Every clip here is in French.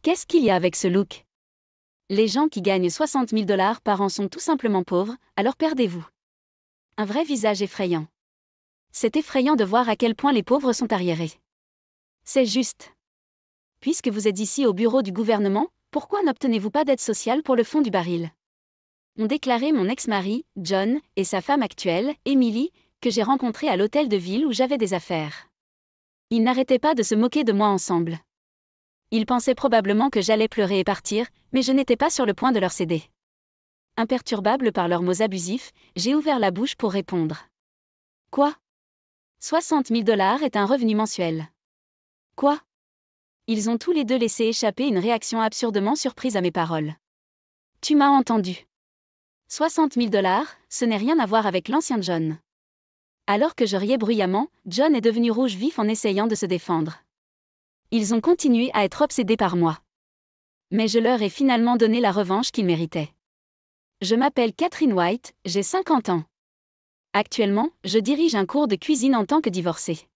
Qu'est-ce qu'il y a avec ce look? Les gens qui gagnent 60 000 $ par an sont tout simplement pauvres, alors perdez-vous. Un vrai visage effrayant. C'est effrayant de voir à quel point les pauvres sont arriérés. C'est juste. Puisque vous êtes ici au bureau du gouvernement, pourquoi n'obtenez-vous pas d'aide sociale pour le fond du baril? Ont déclaré mon ex-mari, John, et sa femme actuelle, Emily, que j'ai rencontrée à l'hôtel de ville où j'avais des affaires. Ils n'arrêtaient pas de se moquer de moi ensemble. Ils pensaient probablement que j'allais pleurer et partir, mais je n'étais pas sur le point de leur céder. Imperturbable par leurs mots abusifs, j'ai ouvert la bouche pour répondre. Quoi? 60 000 $ est un revenu mensuel. Quoi? Ils ont tous les deux laissé échapper une réaction absurdement surprise à mes paroles. Tu m'as entendu. 60 000 $, ce n'est rien à voir avec l'ancien John. Alors que je riais bruyamment, John est devenu rouge vif en essayant de se défendre. Ils ont continué à être obsédés par moi. Mais je leur ai finalement donné la revanche qu'ils méritaient. Je m'appelle Catherine White, j'ai 50 ans. Actuellement, je dirige un cours de cuisine en tant que divorcée.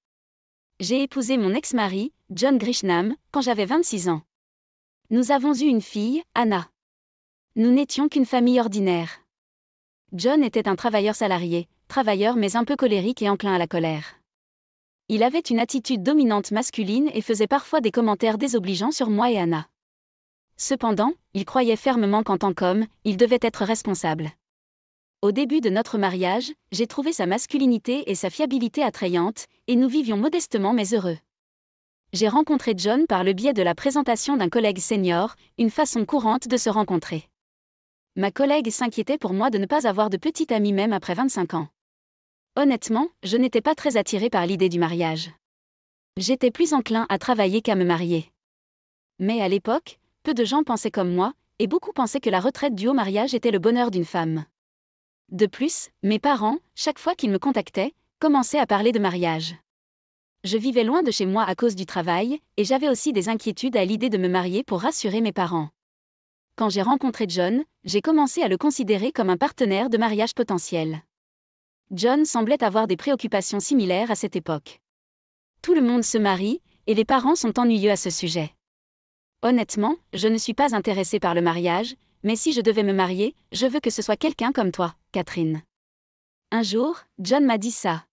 J'ai épousé mon ex-mari, John Grishnam, quand j'avais 26 ans. Nous avons eu une fille, Anna. Nous n'étions qu'une famille ordinaire. John était un travailleur salarié, travailleur mais un peu colérique et enclin à la colère. Il avait une attitude dominante masculine et faisait parfois des commentaires désobligeants sur moi et Anna. Cependant, il croyait fermement qu'en tant qu'homme, il devait être responsable. Au début de notre mariage, j'ai trouvé sa masculinité et sa fiabilité attrayantes, et nous vivions modestement mais heureux. J'ai rencontré John par le biais de la présentation d'un collègue senior, une façon courante de se rencontrer. Ma collègue s'inquiétait pour moi de ne pas avoir de petite amie même après 25 ans. Honnêtement, je n'étais pas très attirée par l'idée du mariage. J'étais plus enclin à travailler qu'à me marier. Mais à l'époque, peu de gens pensaient comme moi, et beaucoup pensaient que la retraite due au mariage était le bonheur d'une femme. De plus, mes parents, chaque fois qu'ils me contactaient, commençaient à parler de mariage. Je vivais loin de chez moi à cause du travail, et j'avais aussi des inquiétudes à l'idée de me marier pour rassurer mes parents. Quand j'ai rencontré John, j'ai commencé à le considérer comme un partenaire de mariage potentiel. John semblait avoir des préoccupations similaires à cette époque. Tout le monde se marie, et les parents sont ennuyeux à ce sujet. Honnêtement, je ne suis pas intéressée par le mariage, mais si je devais me marier, je veux que ce soit quelqu'un comme toi, Catherine. Un jour, John m'a dit ça.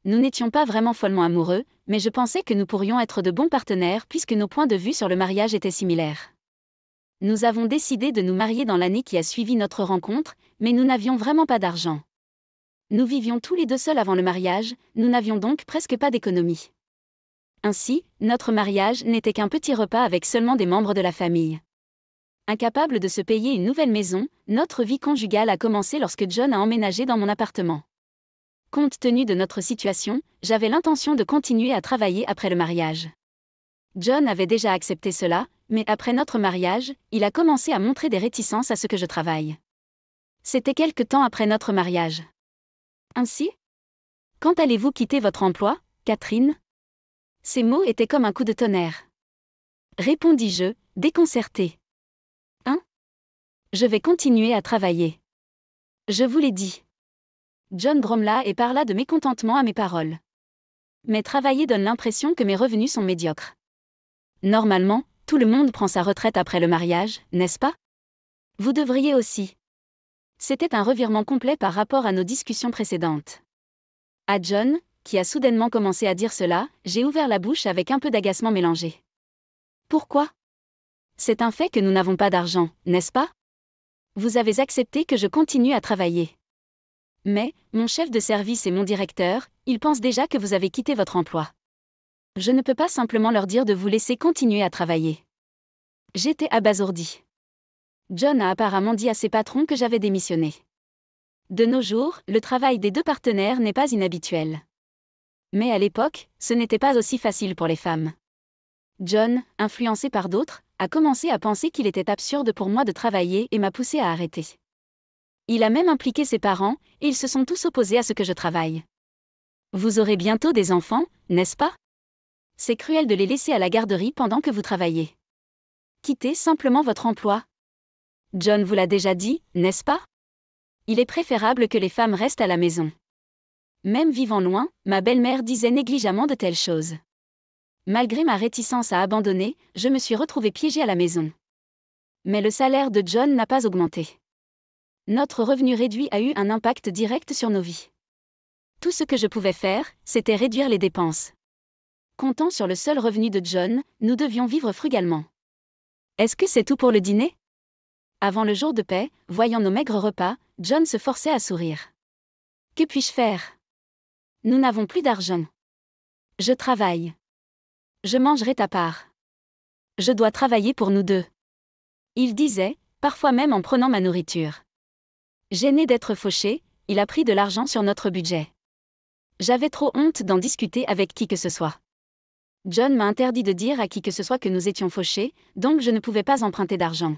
Nous n'étions pas vraiment follement amoureux, mais je pensais que nous pourrions être de bons partenaires puisque nos points de vue sur le mariage étaient similaires. Nous avons décidé de nous marier dans l'année qui a suivi notre rencontre, mais nous n'avions vraiment pas d'argent. Nous vivions tous les deux seuls avant le mariage, nous n'avions donc presque pas d'économie. Ainsi, notre mariage n'était qu'un petit repas avec seulement des membres de la famille. Incapable de se payer une nouvelle maison, notre vie conjugale a commencé lorsque John a emménagé dans mon appartement. Compte tenu de notre situation, j'avais l'intention de continuer à travailler après le mariage. John avait déjà accepté cela, mais après notre mariage, il a commencé à montrer des réticences à ce que je travaille. C'était quelque temps après notre mariage. Ainsi? Quand allez-vous quitter votre emploi, Catherine? Ces mots étaient comme un coup de tonnerre. Répondis-je, déconcertée. Hein? Je vais continuer à travailler. Je vous l'ai dit. John grommela et parla de mécontentement à mes paroles. Mais travailler donne l'impression que mes revenus sont médiocres. Normalement, tout le monde prend sa retraite après le mariage, n'est-ce pas? Vous devriez aussi. C'était un revirement complet par rapport à nos discussions précédentes. À John, qui a soudainement commencé à dire cela, j'ai ouvert la bouche avec un peu d'agacement mélangé. Pourquoi? C'est un fait que nous n'avons pas d'argent, n'est-ce pas? Vous avez accepté que je continue à travailler. Mais, mon chef de service et mon directeur, ils pensent déjà que vous avez quitté votre emploi. Je ne peux pas simplement leur dire de vous laisser continuer à travailler. J'étais abasourdie. John a apparemment dit à ses patrons que j'avais démissionné. De nos jours, le travail des deux partenaires n'est pas inhabituel. Mais à l'époque, ce n'était pas aussi facile pour les femmes. John, influencé par d'autres, a commencé à penser qu'il était absurde pour moi de travailler et m'a poussé à arrêter. Il a même impliqué ses parents, et ils se sont tous opposés à ce que je travaille. Vous aurez bientôt des enfants, n'est-ce pas? C'est cruel de les laisser à la garderie pendant que vous travaillez. Quittez simplement votre emploi. John vous l'a déjà dit, n'est-ce pas? Il est préférable que les femmes restent à la maison. Même vivant loin, ma belle-mère disait négligemment de telles choses. Malgré ma réticence à abandonner, je me suis retrouvée piégée à la maison. Mais le salaire de John n'a pas augmenté. Notre revenu réduit a eu un impact direct sur nos vies. Tout ce que je pouvais faire, c'était réduire les dépenses. Comptant sur le seul revenu de John, nous devions vivre frugalement. Est-ce que c'est tout pour le dîner? Avant le jour de paix, voyant nos maigres repas, John se forçait à sourire. Que puis-je faire? Nous n'avons plus d'argent. Je travaille. Je mangerai ta part. Je dois travailler pour nous deux. Il disait, parfois même en prenant ma nourriture. Gêné d'être fauché, il a pris de l'argent sur notre budget. J'avais trop honte d'en discuter avec qui que ce soit. John m'a interdit de dire à qui que ce soit que nous étions fauchés, donc je ne pouvais pas emprunter d'argent.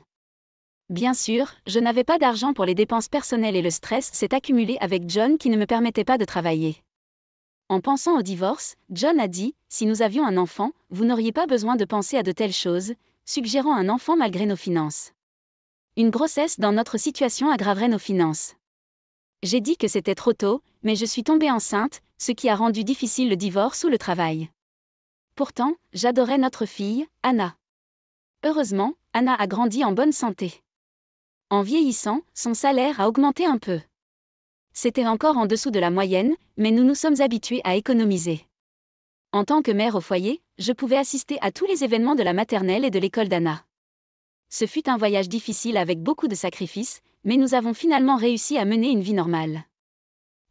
Bien sûr, je n'avais pas d'argent pour les dépenses personnelles et le stress s'est accumulé avec John qui ne me permettait pas de travailler. En pensant au divorce, John a dit, si nous avions un enfant, vous n'auriez pas besoin de penser à de telles choses, suggérant un enfant malgré nos finances. Une grossesse dans notre situation aggraverait nos finances. J'ai dit que c'était trop tôt, mais je suis tombée enceinte, ce qui a rendu difficile le divorce ou le travail. Pourtant, j'adorais notre fille, Anna. Heureusement, Anna a grandi en bonne santé. En vieillissant, son salaire a augmenté un peu. C'était encore en dessous de la moyenne, mais nous nous sommes habitués à économiser. En tant que mère au foyer, je pouvais assister à tous les événements de la maternelle et de l'école d'Anna. Ce fut un voyage difficile avec beaucoup de sacrifices, mais nous avons finalement réussi à mener une vie normale.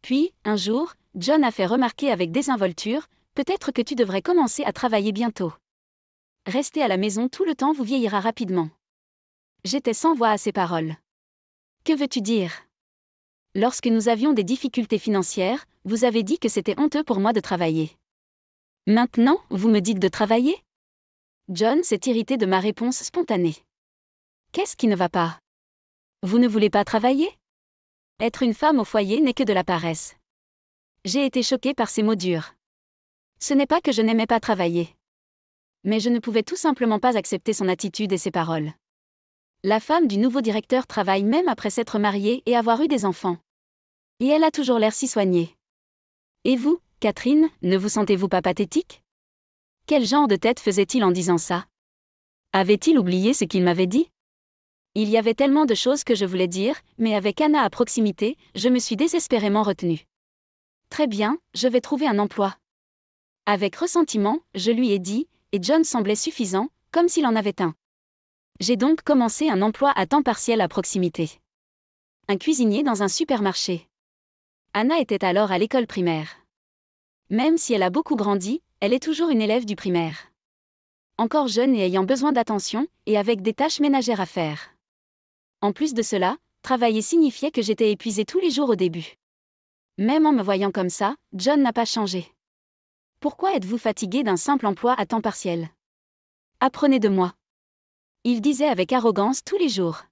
Puis, un jour, John a fait remarquer avec désinvolture, peut-être que tu devrais commencer à travailler bientôt. Rester à la maison tout le temps vous vieillira rapidement. J'étais sans voix à ces paroles. Que veux-tu dire? Lorsque nous avions des difficultés financières, vous avez dit que c'était honteux pour moi de travailler. Maintenant, vous me dites de travailler? John s'est irrité de ma réponse spontanée. Qu'est-ce qui ne va pas? Vous ne voulez pas travailler? Être une femme au foyer n'est que de la paresse. J'ai été choquée par ces mots durs. Ce n'est pas que je n'aimais pas travailler. Mais je ne pouvais tout simplement pas accepter son attitude et ses paroles. La femme du nouveau directeur travaille même après s'être mariée et avoir eu des enfants. Et elle a toujours l'air si soignée. Et vous, Catherine, ne vous sentez-vous pas pathétique? Quel genre de tête faisait-il en disant ça? Avait-il oublié ce qu'il m'avait dit? Il y avait tellement de choses que je voulais dire, mais avec Anna à proximité, je me suis désespérément retenue. Très bien, je vais trouver un emploi. Avec ressentiment, je lui ai dit, et John semblait suffisant, comme s'il en avait un. J'ai donc commencé un emploi à temps partiel à proximité. Un cuisinier dans un supermarché. Anna était alors à l'école primaire. Même si elle a beaucoup grandi, elle est toujours une élève du primaire. Encore jeune et ayant besoin d'attention, et avec des tâches ménagères à faire. En plus de cela, travailler signifiait que j'étais épuisée tous les jours au début. Même en me voyant comme ça, John n'a pas changé. Pourquoi êtes-vous fatigué d'un simple emploi à temps partiel? Apprenez de moi. Il disait avec arrogance tous les jours.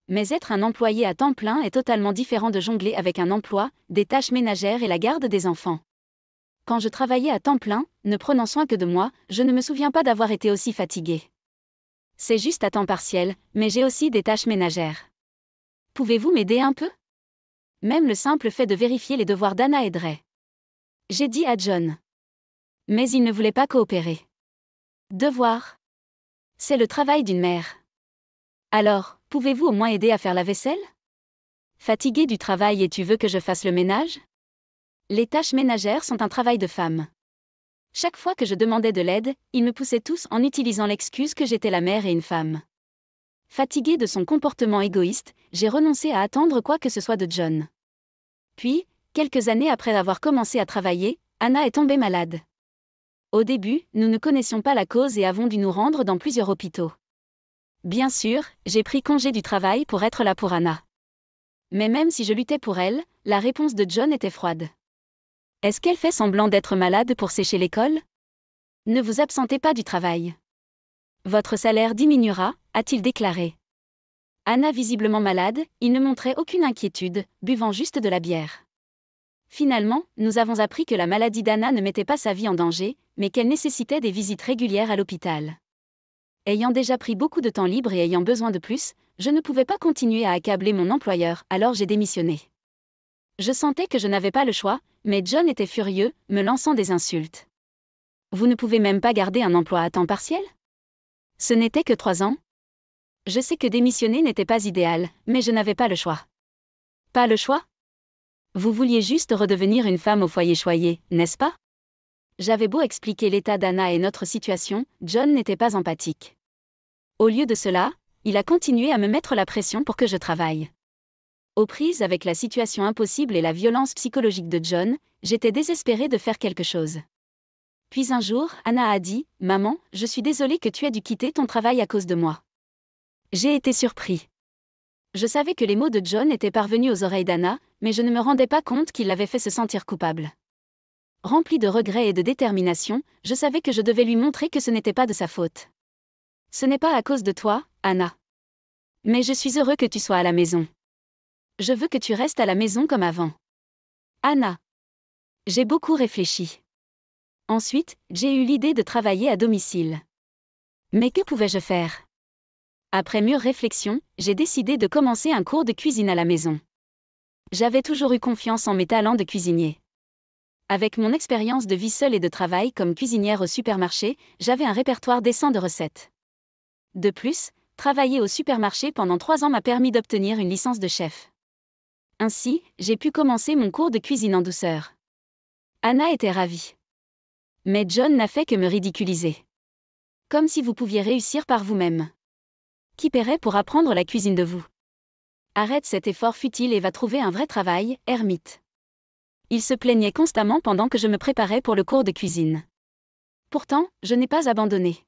Mais être un employé à temps plein est totalement différent de jongler avec un emploi, des tâches ménagères et la garde des enfants. Quand je travaillais à temps plein, ne prenant soin que de moi, je ne me souviens pas d'avoir été aussi fatiguée. C'est juste à temps partiel, mais j'ai aussi des tâches ménagères. Pouvez-vous m'aider un peu? Même le simple fait de vérifier les devoirs d'Anna aiderait. J'ai dit à John. Mais il ne voulait pas coopérer. Devoir. C'est le travail d'une mère. Alors, pouvez-vous au moins aider à faire la vaisselle? Fatigué du travail et tu veux que je fasse le ménage? Les tâches ménagères sont un travail de femme. Chaque fois que je demandais de l'aide, ils me poussaient tous en utilisant l'excuse que j'étais la mère et une femme. Fatigué de son comportement égoïste, j'ai renoncé à attendre quoi que ce soit de John. Puis, quelques années après avoir commencé à travailler, Anna est tombée malade. Au début, nous ne connaissions pas la cause et avons dû nous rendre dans plusieurs hôpitaux. Bien sûr, j'ai pris congé du travail pour être là pour Anna. Mais même si je luttais pour elle, la réponse de John était froide. Est-ce qu'elle fait semblant d'être malade pour sécher l'école? Ne vous absentez pas du travail. Votre salaire diminuera, a-t-il déclaré. Anna visiblement malade, il ne montrait aucune inquiétude, buvant juste de la bière. Finalement, nous avons appris que la maladie d'Anna ne mettait pas sa vie en danger, mais qu'elle nécessitait des visites régulières à l'hôpital. Ayant déjà pris beaucoup de temps libre et ayant besoin de plus, je ne pouvais pas continuer à accabler mon employeur, alors j'ai démissionné. Je sentais que je n'avais pas le choix, mais John était furieux, me lançant des insultes. Vous ne pouvez même pas garder un emploi à temps partiel? Ce n'était que 3 ans? Je sais que démissionner n'était pas idéal, mais je n'avais pas le choix. Pas le choix? Vous vouliez juste redevenir une femme au foyer choyée, n'est-ce pas? J'avais beau expliquer l'état d'Anna et notre situation, John n'était pas empathique. Au lieu de cela, il a continué à me mettre la pression pour que je travaille. Aux prises avec la situation impossible et la violence psychologique de John, j'étais désespérée de faire quelque chose. Puis un jour, Anna a dit « Maman, je suis désolée que tu aies dû quitter ton travail à cause de moi. » J'ai été surpris. Je savais que les mots de John étaient parvenus aux oreilles d'Anna, mais je ne me rendais pas compte qu'il l'avait fait se sentir coupable. Rempli de regrets et de détermination, je savais que je devais lui montrer que ce n'était pas de sa faute. Ce n'est pas à cause de toi, Anna. Mais je suis heureux que tu sois à la maison. Je veux que tu restes à la maison comme avant. Anna. J'ai beaucoup réfléchi. Ensuite, j'ai eu l'idée de travailler à domicile. Mais que pouvais-je faire? Après mûre réflexion, j'ai décidé de commencer un cours de cuisine à la maison. J'avais toujours eu confiance en mes talents de cuisinier. Avec mon expérience de vie seule et de travail comme cuisinière au supermarché, j'avais un répertoire décent de recettes. De plus, travailler au supermarché pendant 3 ans m'a permis d'obtenir une licence de chef. Ainsi, j'ai pu commencer mon cours de cuisine en douceur. Anna était ravie. Mais John n'a fait que me ridiculiser. Comme si vous pouviez réussir par vous-même. Qui paierait pour apprendre la cuisine de vous? Arrête cet effort futile et va trouver un vrai travail, ermite. Il se plaignait constamment pendant que je me préparais pour le cours de cuisine. Pourtant, je n'ai pas abandonné.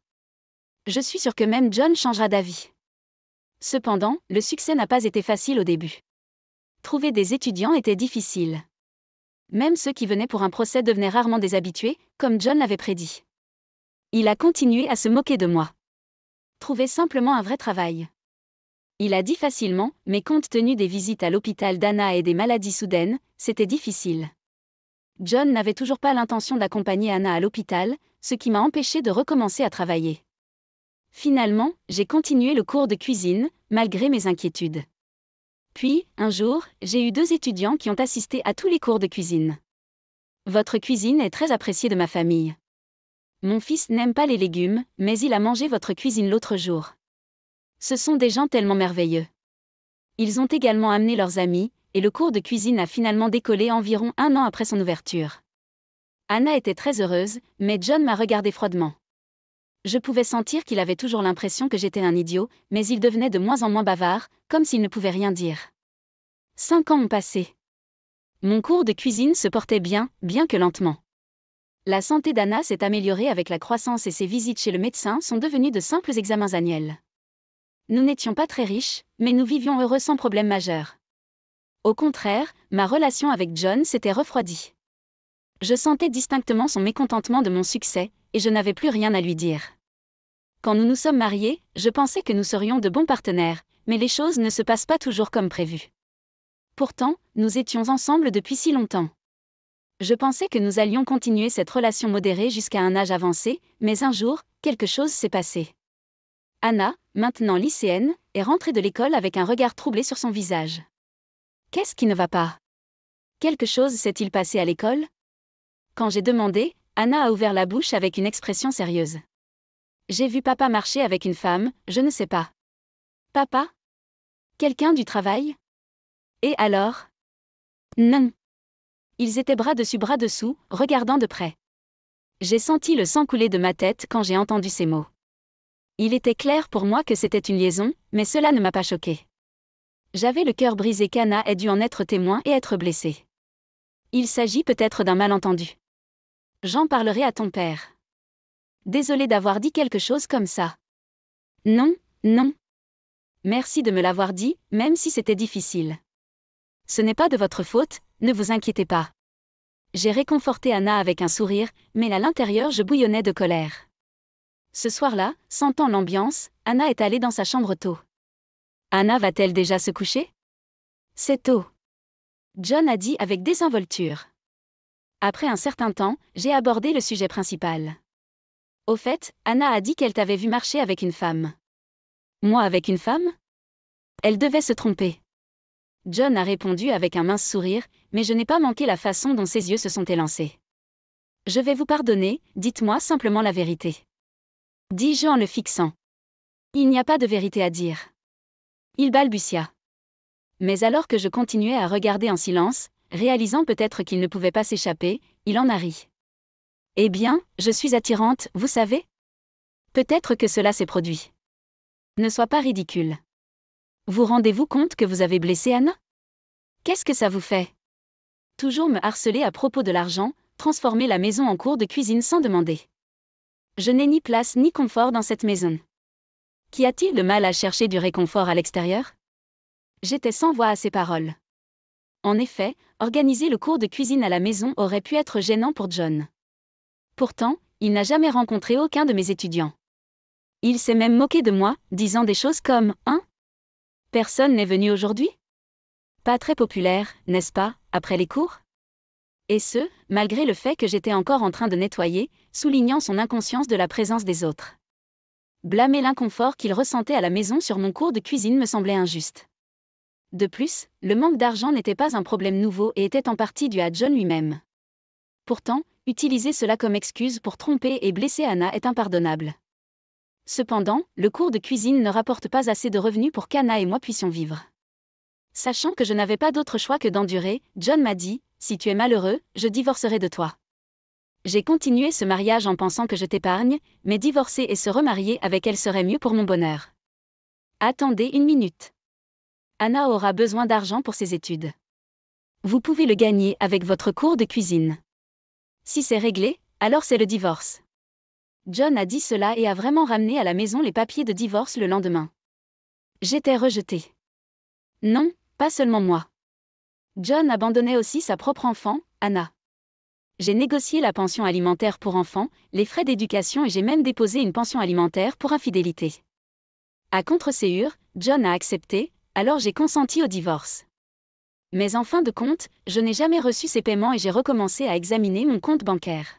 Je suis sûre que même John changera d'avis. Cependant, le succès n'a pas été facile au début. Trouver des étudiants était difficile. Même ceux qui venaient pour un procès devenaient rarement des habitués, comme John l'avait prédit. Il a continué à se moquer de moi. Trouver simplement un vrai travail. Il a dit facilement, mais compte tenu des visites à l'hôpital d'Anna et des maladies soudaines, c'était difficile. John n'avait toujours pas l'intention d'accompagner Anna à l'hôpital, ce qui m'a empêché de recommencer à travailler. Finalement, j'ai continué le cours de cuisine, malgré mes inquiétudes. Puis, un jour, j'ai eu 2 étudiants qui ont assisté à tous les cours de cuisine. Votre cuisine est très appréciée de ma famille. Mon fils n'aime pas les légumes, mais il a mangé votre cuisine l'autre jour. Ce sont des gens tellement merveilleux. Ils ont également amené leurs amis, et le cours de cuisine a finalement décollé environ 1 an après son ouverture. Anna était très heureuse, mais John m'a regardé froidement. Je pouvais sentir qu'il avait toujours l'impression que j'étais un idiot, mais il devenait de moins en moins bavard, comme s'il ne pouvait rien dire. 5 ans ont passé. Mon cours de cuisine se portait bien, bien que lentement. La santé d'Anna s'est améliorée avec la croissance et ses visites chez le médecin sont devenues de simples examens annuels. Nous n'étions pas très riches, mais nous vivions heureux sans problème majeur. Au contraire, ma relation avec John s'était refroidie. Je sentais distinctement son mécontentement de mon succès, et je n'avais plus rien à lui dire. Quand nous nous sommes mariés, je pensais que nous serions de bons partenaires, mais les choses ne se passent pas toujours comme prévu. Pourtant, nous étions ensemble depuis si longtemps. Je pensais que nous allions continuer cette relation modérée jusqu'à un âge avancé, mais un jour, quelque chose s'est passé. Anna, maintenant lycéenne, est rentrée de l'école avec un regard troublé sur son visage. Qu'est-ce qui ne va pas? Quelque chose s'est-il passé à l'école? Quand j'ai demandé, Anna a ouvert la bouche avec une expression sérieuse. J'ai vu papa marcher avec une femme, je ne sais pas. Papa? Quelqu'un du travail? Et alors? Non. Ils étaient bras dessus bras dessous, regardant de près. J'ai senti le sang couler de ma tête quand j'ai entendu ces mots. Il était clair pour moi que c'était une liaison, mais cela ne m'a pas choqué. J'avais le cœur brisé qu'Anna ait dû en être témoin et être blessée. Il s'agit peut-être d'un malentendu. J'en parlerai à ton père. Désolé d'avoir dit quelque chose comme ça. Non, non. Merci de me l'avoir dit, même si c'était difficile. Ce n'est pas de votre faute, ne vous inquiétez pas. J'ai réconforté Anna avec un sourire, mais à l'intérieur je bouillonnais de colère. Ce soir-là, sentant l'ambiance, Anna est allée dans sa chambre tôt. Anna va-t-elle déjà se coucher? C'est tôt. John a dit avec désinvolture. Après un certain temps, j'ai abordé le sujet principal. Au fait, Anna a dit qu'elle t'avait vu marcher avec une femme. Moi avec une femme? Elle devait se tromper. John a répondu avec un mince sourire, mais je n'ai pas manqué la façon dont ses yeux se sont élancés. Je vais vous pardonner, dites-moi simplement la vérité. Dis-je en le fixant. Il n'y a pas de vérité à dire. Il balbutia. Mais alors que je continuais à regarder en silence, réalisant peut-être qu'il ne pouvait pas s'échapper, il en a ri. Eh bien, je suis attirante, vous savez? Peut-être que cela s'est produit. Ne sois pas ridicule. Vous rendez-vous compte que vous avez blessé Anna? Qu'est-ce que ça vous fait? Toujours me harceler à propos de l'argent, transformer la maison en cour de cuisine sans demander. Je n'ai ni place ni confort dans cette maison. Qu'y a-t-il de mal à chercher du réconfort à l'extérieur? J'étais sans voix à ces paroles. En effet, organiser le cours de cuisine à la maison aurait pu être gênant pour John. Pourtant, il n'a jamais rencontré aucun de mes étudiants. Il s'est même moqué de moi, disant des choses comme « Hein? Personne n'est venu aujourd'hui? Pas très populaire, n'est-ce pas, après les cours ?» Et ce, malgré le fait que j'étais encore en train de nettoyer, soulignant son inconscience de la présence des autres. Blâmer l'inconfort qu'il ressentait à la maison sur mon cours de cuisine me semblait injuste. De plus, le manque d'argent n'était pas un problème nouveau et était en partie dû à John lui-même. Pourtant, utiliser cela comme excuse pour tromper et blesser Anna est impardonnable. Cependant, le cours de cuisine ne rapporte pas assez de revenus pour qu'Anna et moi puissions vivre. Sachant que je n'avais pas d'autre choix que d'endurer, John m'a dit « Si tu es malheureux, je divorcerai de toi. » J'ai continué ce mariage en pensant que je t'épargne, mais divorcer et se remarier avec elle serait mieux pour mon bonheur. Attendez une minute. Anna aura besoin d'argent pour ses études. Vous pouvez le gagner avec votre cours de cuisine. Si c'est réglé, alors c'est le divorce. John a dit cela et a vraiment ramené à la maison les papiers de divorce le lendemain. J'étais rejetée. Non, pas seulement moi. John abandonnait aussi sa propre enfant, Anna. J'ai négocié la pension alimentaire pour enfants, les frais d'éducation et j'ai même déposé une pension alimentaire pour infidélité. À contre-ségur, John a accepté, alors j'ai consenti au divorce. Mais en fin de compte, je n'ai jamais reçu ces paiements et j'ai recommencé à examiner mon compte bancaire.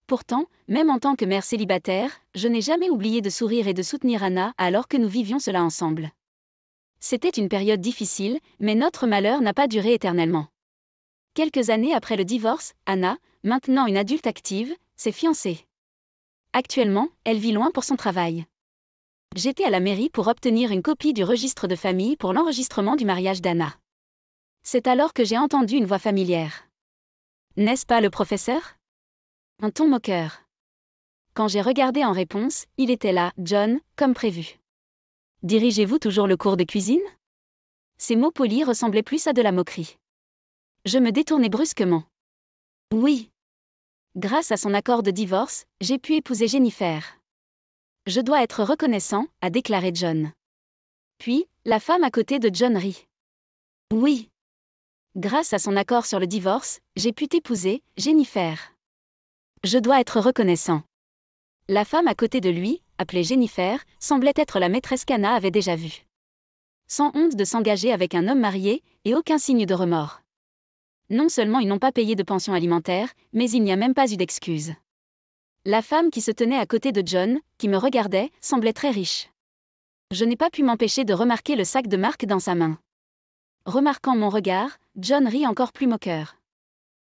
Pourtant, même en tant que mère célibataire, je n'ai jamais oublié de sourire et de soutenir Anna alors que nous vivions cela ensemble. C'était une période difficile, mais notre malheur n'a pas duré éternellement. Quelques années après le divorce, Anna, maintenant une adulte active, s'est fiancée. Actuellement, elle vit loin pour son travail. J'étais à la mairie pour obtenir une copie du registre de famille pour l'enregistrement du mariage d'Anna. C'est alors que j'ai entendu une voix familière. N'est-ce pas le professeur? Un ton moqueur. Quand j'ai regardé en réponse, il était là, John, comme prévu. Dirigez-vous toujours le cours de cuisine? Ces mots polis ressemblaient plus à de la moquerie. Je me détournai brusquement. Oui. Grâce à son accord de divorce, j'ai pu épouser Jennifer. Je dois être reconnaissant, a déclaré John. Puis, la femme à côté de John rit. Oui. Grâce à son accord sur le divorce, j'ai pu t'épouser, Jennifer. Je dois être reconnaissant. La femme à côté de lui, appelée Jennifer, semblait être la maîtresse qu'Anna avait déjà vue. Sans honte de s'engager avec un homme marié, et aucun signe de remords. Non seulement ils n'ont pas payé de pension alimentaire, mais il n'y a même pas eu d'excuse. La femme qui se tenait à côté de John, qui me regardait, semblait très riche. Je n'ai pas pu m'empêcher de remarquer le sac de marque dans sa main. Remarquant mon regard, John rit encore plus moqueur.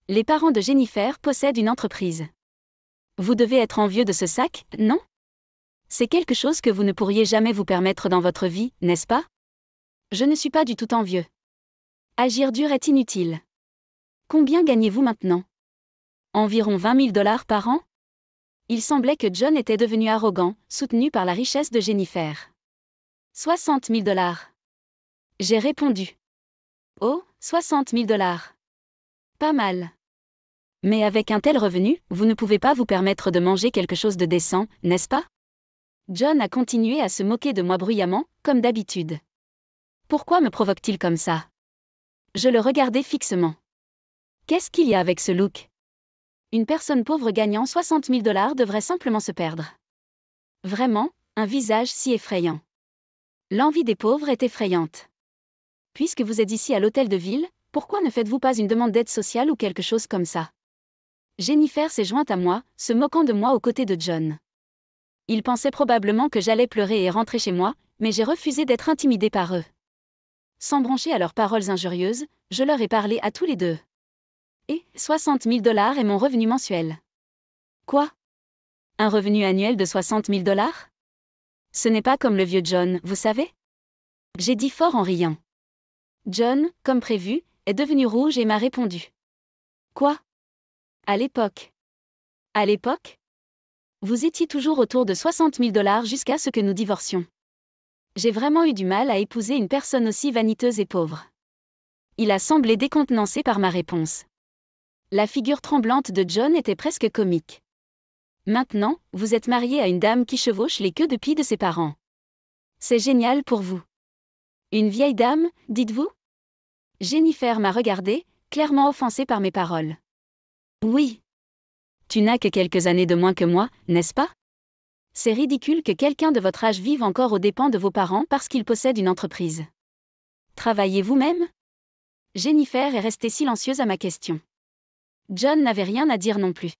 Les parents de Jennifer possèdent une entreprise. Vous devez être envieux de ce sac, non? C'est quelque chose que vous ne pourriez jamais vous permettre dans votre vie, n'est-ce pas? Je ne suis pas du tout envieux. Agir dur est inutile. Combien gagnez-vous maintenant? Environ 20 000 $ par an? Il semblait que John était devenu arrogant, soutenu par la richesse de Jennifer. 60 000 $. J'ai répondu. Oh, 60 000 $. Pas mal. Mais avec un tel revenu, vous ne pouvez pas vous permettre de manger quelque chose de décent, n'est-ce pas? John a continué à se moquer de moi bruyamment, comme d'habitude. Pourquoi me provoque-t-il comme ça? Je le regardais fixement. Qu'est-ce qu'il y a avec ce look? Une personne pauvre gagnant 60 000 $ devrait simplement se perdre. Vraiment, un visage si effrayant. L'envie des pauvres est effrayante. Puisque vous êtes ici à l'hôtel de ville, pourquoi ne faites-vous pas une demande d'aide sociale ou quelque chose comme ça? Jennifer s'est jointe à moi, se moquant de moi aux côtés de John. Ils pensaient probablement que j'allais pleurer et rentrer chez moi, mais j'ai refusé d'être intimidée par eux. Sans broncher à leurs paroles injurieuses, je leur ai parlé à tous les deux. Et 60 000 $ est mon revenu mensuel. Quoi? Un revenu annuel de 60 000 $? Ce n'est pas comme le vieux John, vous savez? J'ai dit fort en riant. John, comme prévu, est devenu rouge et m'a répondu. Quoi? À l'époque. À l'époque? Vous étiez toujours autour de 60 000 $ jusqu'à ce que nous divorcions. J'ai vraiment eu du mal à épouser une personne aussi vaniteuse et pauvre. Il a semblé décontenancé par ma réponse. La figure tremblante de John était presque comique. Maintenant, vous êtes marié à une dame qui chevauche les queues de pie de ses parents. C'est génial pour vous. Une vieille dame, dites-vous? Jennifer m'a regardé, clairement offensée par mes paroles. Oui. Tu n'as que quelques années de moins que moi, n'est-ce pas? C'est ridicule que quelqu'un de votre âge vive encore aux dépens de vos parents parce qu'il possède une entreprise. Travaillez vous-même? Jennifer est restée silencieuse à ma question. John n'avait rien à dire non plus.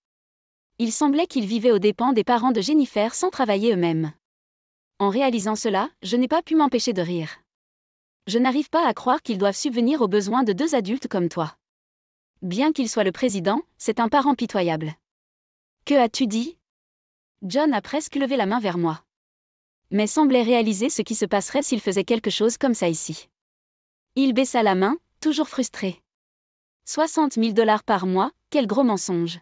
Il semblait qu'il vivait aux dépens des parents de Jennifer sans travailler eux-mêmes. En réalisant cela, je n'ai pas pu m'empêcher de rire. Je n'arrive pas à croire qu'ils doivent subvenir aux besoins de deux adultes comme toi. Bien qu'il soit le président, c'est un parent pitoyable. Que as-tu dit? John a presque levé la main vers moi. Mais semblait réaliser ce qui se passerait s'il faisait quelque chose comme ça ici. Il baissa la main, toujours frustré. 60 000 $ par mois, quel gros mensonge.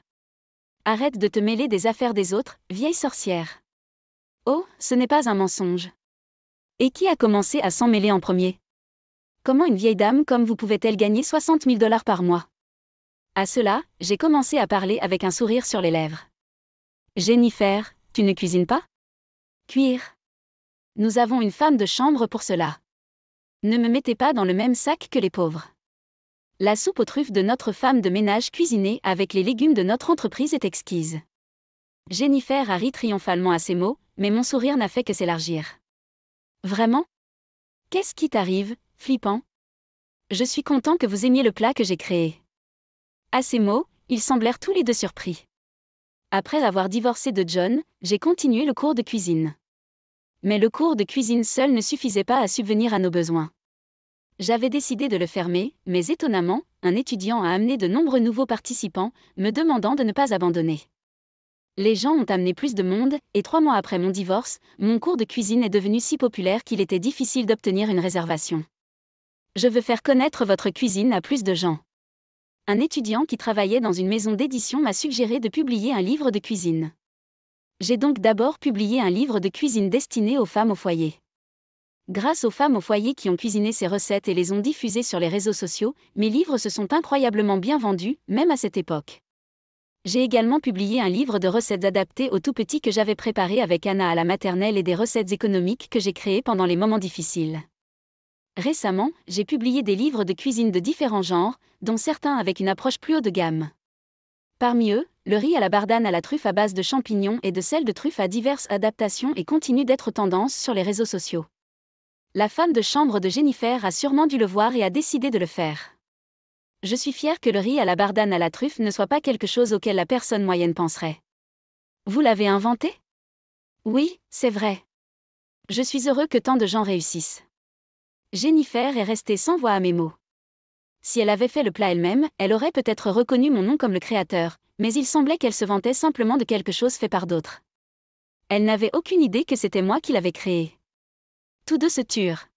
Arrête de te mêler des affaires des autres, vieille sorcière. Oh, ce n'est pas un mensonge. Et qui a commencé à s'en mêler en premier? Comment une vieille dame comme vous pouvait-elle gagner 60 000 $ par mois? À cela, j'ai commencé à parler avec un sourire sur les lèvres. Jennifer, tu ne cuisines pas? Cuire. Nous avons une femme de chambre pour cela. Ne me mettez pas dans le même sac que les pauvres. La soupe aux truffes de notre femme de ménage cuisinée avec les légumes de notre entreprise est exquise. Jennifer a ri triomphalement à ces mots, mais mon sourire n'a fait que s'élargir. Vraiment? Qu'est-ce qui t'arrive, flippant? Je suis content que vous aimiez le plat que j'ai créé. À ces mots, ils semblèrent tous les deux surpris. Après avoir divorcé de John, j'ai continué le cours de cuisine. Mais le cours de cuisine seul ne suffisait pas à subvenir à nos besoins. J'avais décidé de le fermer, mais étonnamment, un étudiant a amené de nombreux nouveaux participants, me demandant de ne pas abandonner. Les gens ont amené plus de monde, et 3 mois après mon divorce, mon cours de cuisine est devenu si populaire qu'il était difficile d'obtenir une réservation. Je veux faire connaître votre cuisine à plus de gens. Un étudiant qui travaillait dans une maison d'édition m'a suggéré de publier un livre de cuisine. J'ai donc d'abord publié un livre de cuisine destiné aux femmes au foyer. Grâce aux femmes au foyer qui ont cuisiné ces recettes et les ont diffusées sur les réseaux sociaux, mes livres se sont incroyablement bien vendus, même à cette époque. J'ai également publié un livre de recettes adaptées aux tout-petits que j'avais préparé avec Anna à la maternelle et des recettes économiques que j'ai créées pendant les moments difficiles. Récemment, j'ai publié des livres de cuisine de différents genres, dont certains avec une approche plus haut de gamme. Parmi eux, le riz à la bardane à la truffe à base de champignons et de sel de truffe a diverses adaptations et continue d'être tendance sur les réseaux sociaux. La femme de chambre de Jennifer a sûrement dû le voir et a décidé de le faire. Je suis fière que le riz à la bardane à la truffe ne soit pas quelque chose auquel la personne moyenne penserait. Vous l'avez inventé? Oui, c'est vrai. Je suis heureux que tant de gens réussissent. Jennifer est restée sans voix à mes mots. Si elle avait fait le plat elle-même, elle aurait peut-être reconnu mon nom comme le créateur, mais il semblait qu'elle se vantait simplement de quelque chose fait par d'autres. Elle n'avait aucune idée que c'était moi qui l'avais créé. Tous deux se turent,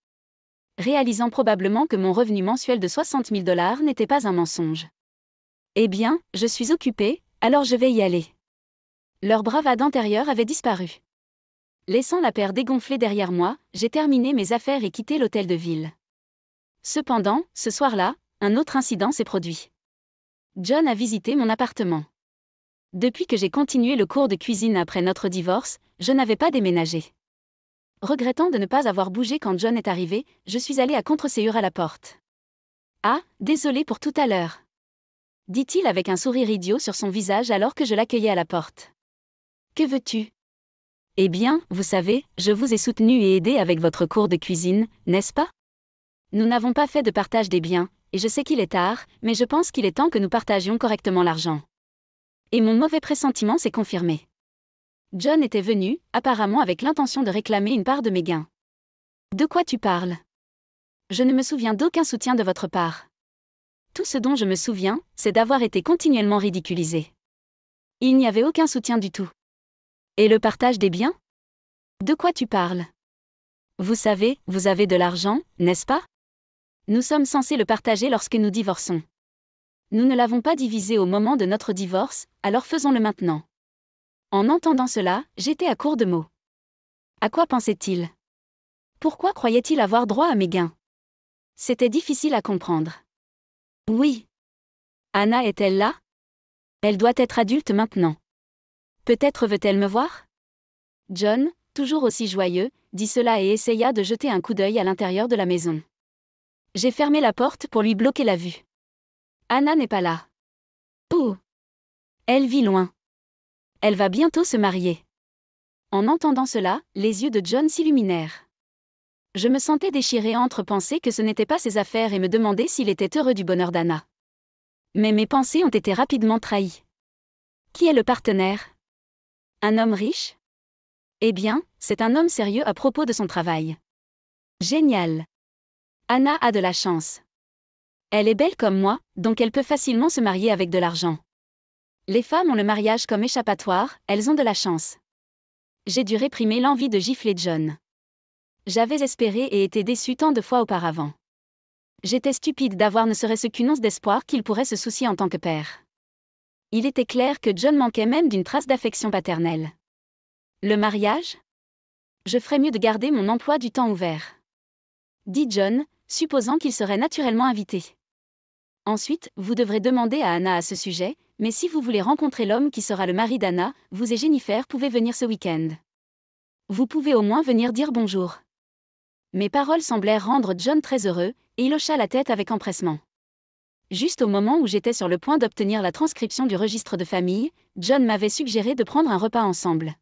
réalisant probablement que mon revenu mensuel de 60 000 $ n'était pas un mensonge. Eh bien, je suis occupée, alors je vais y aller. Leur bravade antérieure avait disparu. Laissant la paire dégonflée derrière moi, j'ai terminé mes affaires et quitté l'hôtel de ville. Cependant, ce soir-là, un autre incident s'est produit. John a visité mon appartement. Depuis que j'ai continué le cours de cuisine après notre divorce, je n'avais pas déménagé. Regrettant de ne pas avoir bougé quand John est arrivé, je suis allée à contre-séure à la porte. « Ah, désolé pour tout à l'heure. » dit-il avec un sourire idiot sur son visage alors que je l'accueillais à la porte. « Que veux-tu? » Eh bien, vous savez, je vous ai soutenu et aidé avec votre cours de cuisine, n'est-ce pas? Nous n'avons pas fait de partage des biens, et je sais qu'il est tard, mais je pense qu'il est temps que nous partagions correctement l'argent. Et mon mauvais pressentiment s'est confirmé. John était venu, apparemment avec l'intention de réclamer une part de mes gains. De quoi tu parles? Je ne me souviens d'aucun soutien de votre part. Tout ce dont je me souviens, c'est d'avoir été continuellement ridiculisée. Il n'y avait aucun soutien du tout. Et le partage des biens? De quoi tu parles? Vous savez, vous avez de l'argent, n'est-ce pas? Nous sommes censés le partager lorsque nous divorçons. Nous ne l'avons pas divisé au moment de notre divorce, alors faisons-le maintenant. En entendant cela, j'étais à court de mots. À quoi pensait-il? Pourquoi croyait-il avoir droit à mes gains? C'était difficile à comprendre. Oui. Anna est-elle là? Elle doit être adulte maintenant. Peut-être veut-elle me voir? John, toujours aussi joyeux, dit cela et essaya de jeter un coup d'œil à l'intérieur de la maison. J'ai fermé la porte pour lui bloquer la vue. Anna n'est pas là. Oh! Elle vit loin. Elle va bientôt se marier. En entendant cela, les yeux de John s'illuminèrent. Je me sentais déchirée entre penser que ce n'était pas ses affaires et me demander s'il était heureux du bonheur d'Anna. Mais mes pensées ont été rapidement trahies. Qui est le partenaire? Un homme riche? Eh bien, c'est un homme sérieux à propos de son travail. Génial! Anna a de la chance. Elle est belle comme moi, donc elle peut facilement se marier avec de l'argent. Les femmes ont le mariage comme échappatoire, elles ont de la chance. J'ai dû réprimer l'envie de gifler John. J'avais espéré et été déçue tant de fois auparavant. J'étais stupide d'avoir ne serait-ce qu'une once d'espoir qu'il pourrait se soucier en tant que père. Il était clair que John manquait même d'une trace d'affection paternelle. Le mariage? Je ferais mieux de garder mon emploi du temps ouvert, dit John, supposant qu'il serait naturellement invité. Ensuite, vous devrez demander à Anna à ce sujet, mais si vous voulez rencontrer l'homme qui sera le mari d'Anna, vous et Jennifer pouvez venir ce week-end. Vous pouvez au moins venir dire bonjour. Mes paroles semblèrent rendre John très heureux, et il hocha la tête avec empressement. Juste au moment où j'étais sur le point d'obtenir la transcription du registre de famille, John m'avait suggéré de prendre un repas ensemble.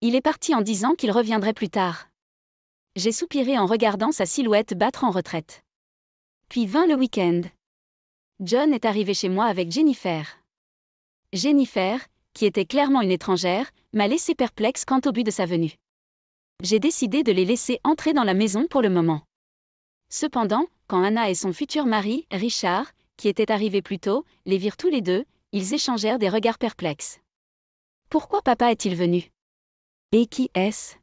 Il est parti en disant qu'il reviendrait plus tard. J'ai soupiré en regardant sa silhouette battre en retraite. Puis vint le week-end. John est arrivé chez moi avec Jennifer. Jennifer, qui était clairement une étrangère, m'a laissé perplexe quant au but de sa venue. J'ai décidé de les laisser entrer dans la maison pour le moment. Cependant, quand Anna et son futur mari, Richard, qui était arrivé plus tôt, les virent tous les deux, ils échangèrent des regards perplexes. Pourquoi papa est-il venu? Et qui est-ce?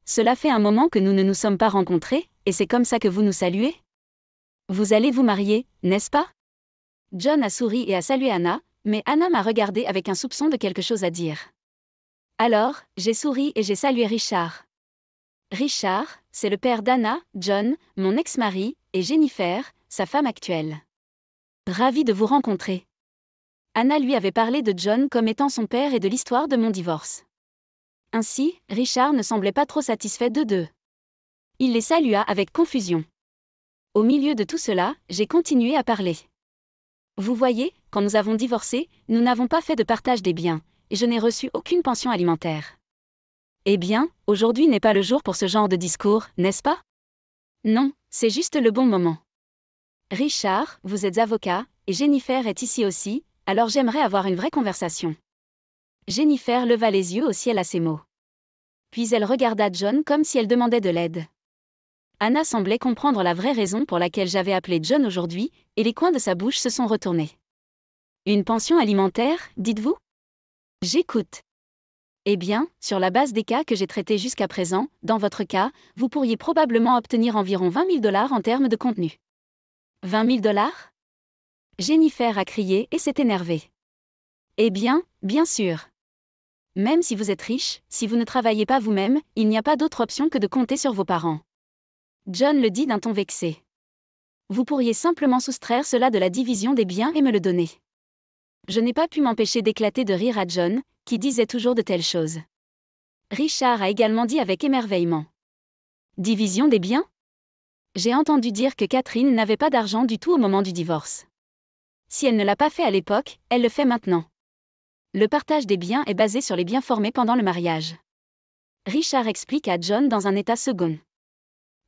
Cela fait un moment que nous ne nous sommes pas rencontrés, et c'est comme ça que vous nous saluez? Vous allez vous marier, n'est-ce pas? John a souri et a salué Anna, mais Anna m'a regardé avec un soupçon de quelque chose à dire. Alors, j'ai souri et j'ai salué Richard. Richard, c'est le père d'Anna, John, mon ex-mari, et Jennifer, sa femme actuelle. Ravi de vous rencontrer. Anna lui avait parlé de John comme étant son père et de l'histoire de mon divorce. Ainsi, Richard ne semblait pas trop satisfait d'eux deux. Il les salua avec confusion. Au milieu de tout cela, j'ai continué à parler. Vous voyez, quand nous avons divorcé, nous n'avons pas fait de partage des biens, et je n'ai reçu aucune pension alimentaire. Eh bien, aujourd'hui n'est pas le jour pour ce genre de discours, n'est-ce pas? Non, c'est juste le bon moment. Richard, vous êtes avocat, et Jennifer est ici aussi, alors j'aimerais avoir une vraie conversation. Jennifer leva les yeux au ciel à ces mots. Puis elle regarda John comme si elle demandait de l'aide. Anna semblait comprendre la vraie raison pour laquelle j'avais appelé John aujourd'hui, et les coins de sa bouche se sont retournés. Une pension alimentaire, dites-vous? J'écoute. Eh bien, sur la base des cas que j'ai traités jusqu'à présent, dans votre cas, vous pourriez probablement obtenir environ 20 000 $ en termes de contenu. 20 000 $? Jennifer a crié et s'est énervée. Eh bien, bien sûr. Même si vous êtes riche, si vous ne travaillez pas vous-même, il n'y a pas d'autre option que de compter sur vos parents. John le dit d'un ton vexé. Vous pourriez simplement soustraire cela de la division des biens et me le donner. Je n'ai pas pu m'empêcher d'éclater de rire à John, qui disait toujours de telles choses. Richard a également dit avec émerveillement. Division des biens? J'ai entendu dire que Catherine n'avait pas d'argent du tout au moment du divorce. Si elle ne l'a pas fait à l'époque, elle le fait maintenant. Le partage des biens est basé sur les biens formés pendant le mariage. Richard explique à John dans un état second.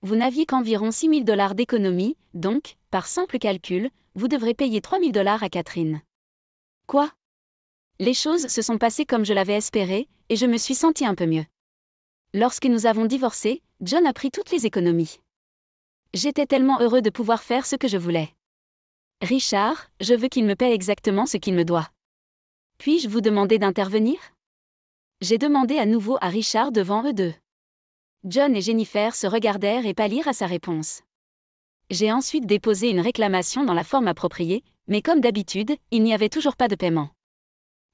Vous n'aviez qu'environ 6 000 $ d'économie, donc, par simple calcul, vous devrez payer 3 000 $ à Catherine. Quoi? Les choses se sont passées comme je l'avais espéré, et je me suis sentie un peu mieux. Lorsque nous avons divorcé, John a pris toutes les économies. J'étais tellement heureux de pouvoir faire ce que je voulais. Richard, je veux qu'il me paie exactement ce qu'il me doit. Puis-je vous demander d'intervenir? J'ai demandé à nouveau à Richard devant eux deux. John et Jennifer se regardèrent et pâlirent à sa réponse. J'ai ensuite déposé une réclamation dans la forme appropriée, mais comme d'habitude, il n'y avait toujours pas de paiement.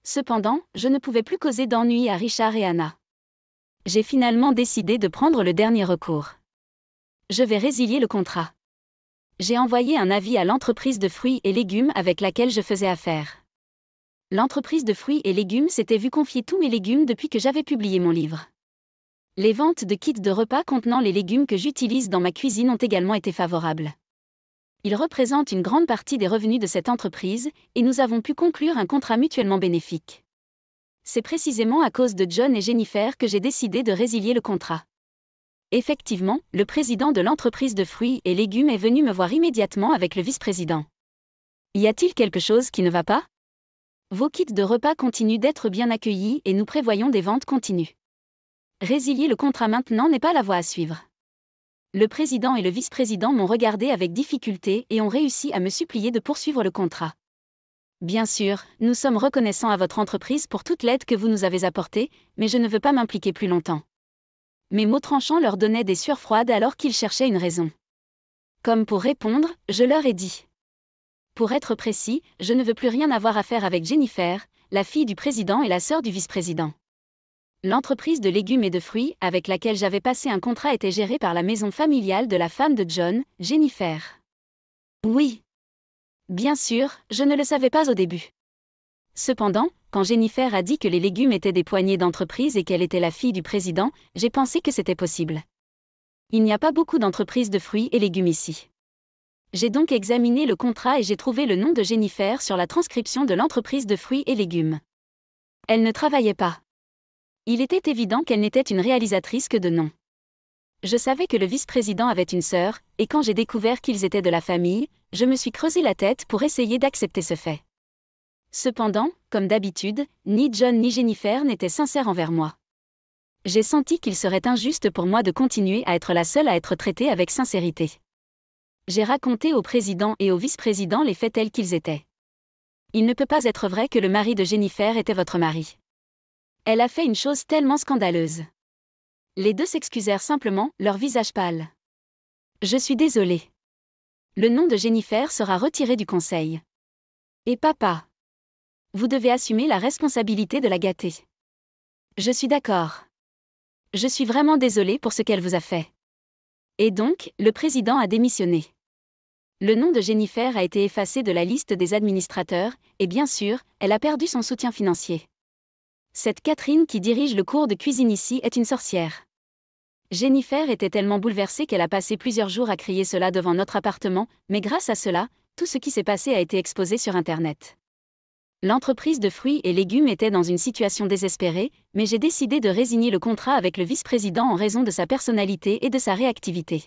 Cependant, je ne pouvais plus causer d'ennui à Richard et Anna. J'ai finalement décidé de prendre le dernier recours. Je vais résilier le contrat. J'ai envoyé un avis à l'entreprise de fruits et légumes avec laquelle je faisais affaire. L'entreprise de fruits et légumes s'était vue confier tous mes légumes depuis que j'avais publié mon livre. Les ventes de kits de repas contenant les légumes que j'utilise dans ma cuisine ont également été favorables. Ils représentent une grande partie des revenus de cette entreprise, et nous avons pu conclure un contrat mutuellement bénéfique. C'est précisément à cause de John et Jennifer que j'ai décidé de résilier le contrat. Effectivement, le président de l'entreprise de fruits et légumes est venu me voir immédiatement avec le vice-président. Y a-t-il quelque chose qui ne va pas? Vos kits de repas continuent d'être bien accueillis et nous prévoyons des ventes continues. Résilier le contrat maintenant n'est pas la voie à suivre. Le président et le vice-président m'ont regardé avec difficulté et ont réussi à me supplier de poursuivre le contrat. Bien sûr, nous sommes reconnaissants à votre entreprise pour toute l'aide que vous nous avez apportée, mais je ne veux pas m'impliquer plus longtemps. Mes mots tranchants leur donnaient des sueurs froides alors qu'ils cherchaient une raison. Comme pour répondre, je leur ai dit. Pour être précis, je ne veux plus rien avoir à faire avec Jennifer, la fille du président et la sœur du vice-président. L'entreprise de légumes et de fruits avec laquelle j'avais passé un contrat était gérée par la maison familiale de la femme de John, Jennifer. Oui. Bien sûr, je ne le savais pas au début. Cependant, quand Jennifer a dit que les légumes étaient des poignées d'entreprises et qu'elle était la fille du président, j'ai pensé que c'était possible. Il n'y a pas beaucoup d'entreprises de fruits et légumes ici. J'ai donc examiné le contrat et j'ai trouvé le nom de Jennifer sur la transcription de l'entreprise de fruits et légumes. Elle ne travaillait pas. Il était évident qu'elle n'était une réalisatrice que de nom. Je savais que le vice-président avait une sœur, et quand j'ai découvert qu'ils étaient de la famille, je me suis creusé la tête pour essayer d'accepter ce fait. Cependant, comme d'habitude, ni John ni Jennifer n'étaient sincères envers moi. J'ai senti qu'il serait injuste pour moi de continuer à être la seule à être traitée avec sincérité. J'ai raconté au président et au vice-président les faits tels qu'ils étaient. Il ne peut pas être vrai que le mari de Jennifer était votre mari. Elle a fait une chose tellement scandaleuse. Les deux s'excusèrent simplement, leur visage pâle. Je suis désolée. Le nom de Jennifer sera retiré du conseil. Et papa. Vous devez assumer la responsabilité de la gâter. Je suis d'accord. Je suis vraiment désolée pour ce qu'elle vous a fait. Et donc, le président a démissionné. Le nom de Jennifer a été effacé de la liste des administrateurs, et bien sûr, elle a perdu son soutien financier. Cette Catherine qui dirige le cours de cuisine ici est une sorcière. Jennifer était tellement bouleversée qu'elle a passé plusieurs jours à crier cela devant notre appartement, mais grâce à cela, tout ce qui s'est passé a été exposé sur Internet. L'entreprise de fruits et légumes était dans une situation désespérée, mais j'ai décidé de résigner le contrat avec le vice-président en raison de sa personnalité et de sa réactivité.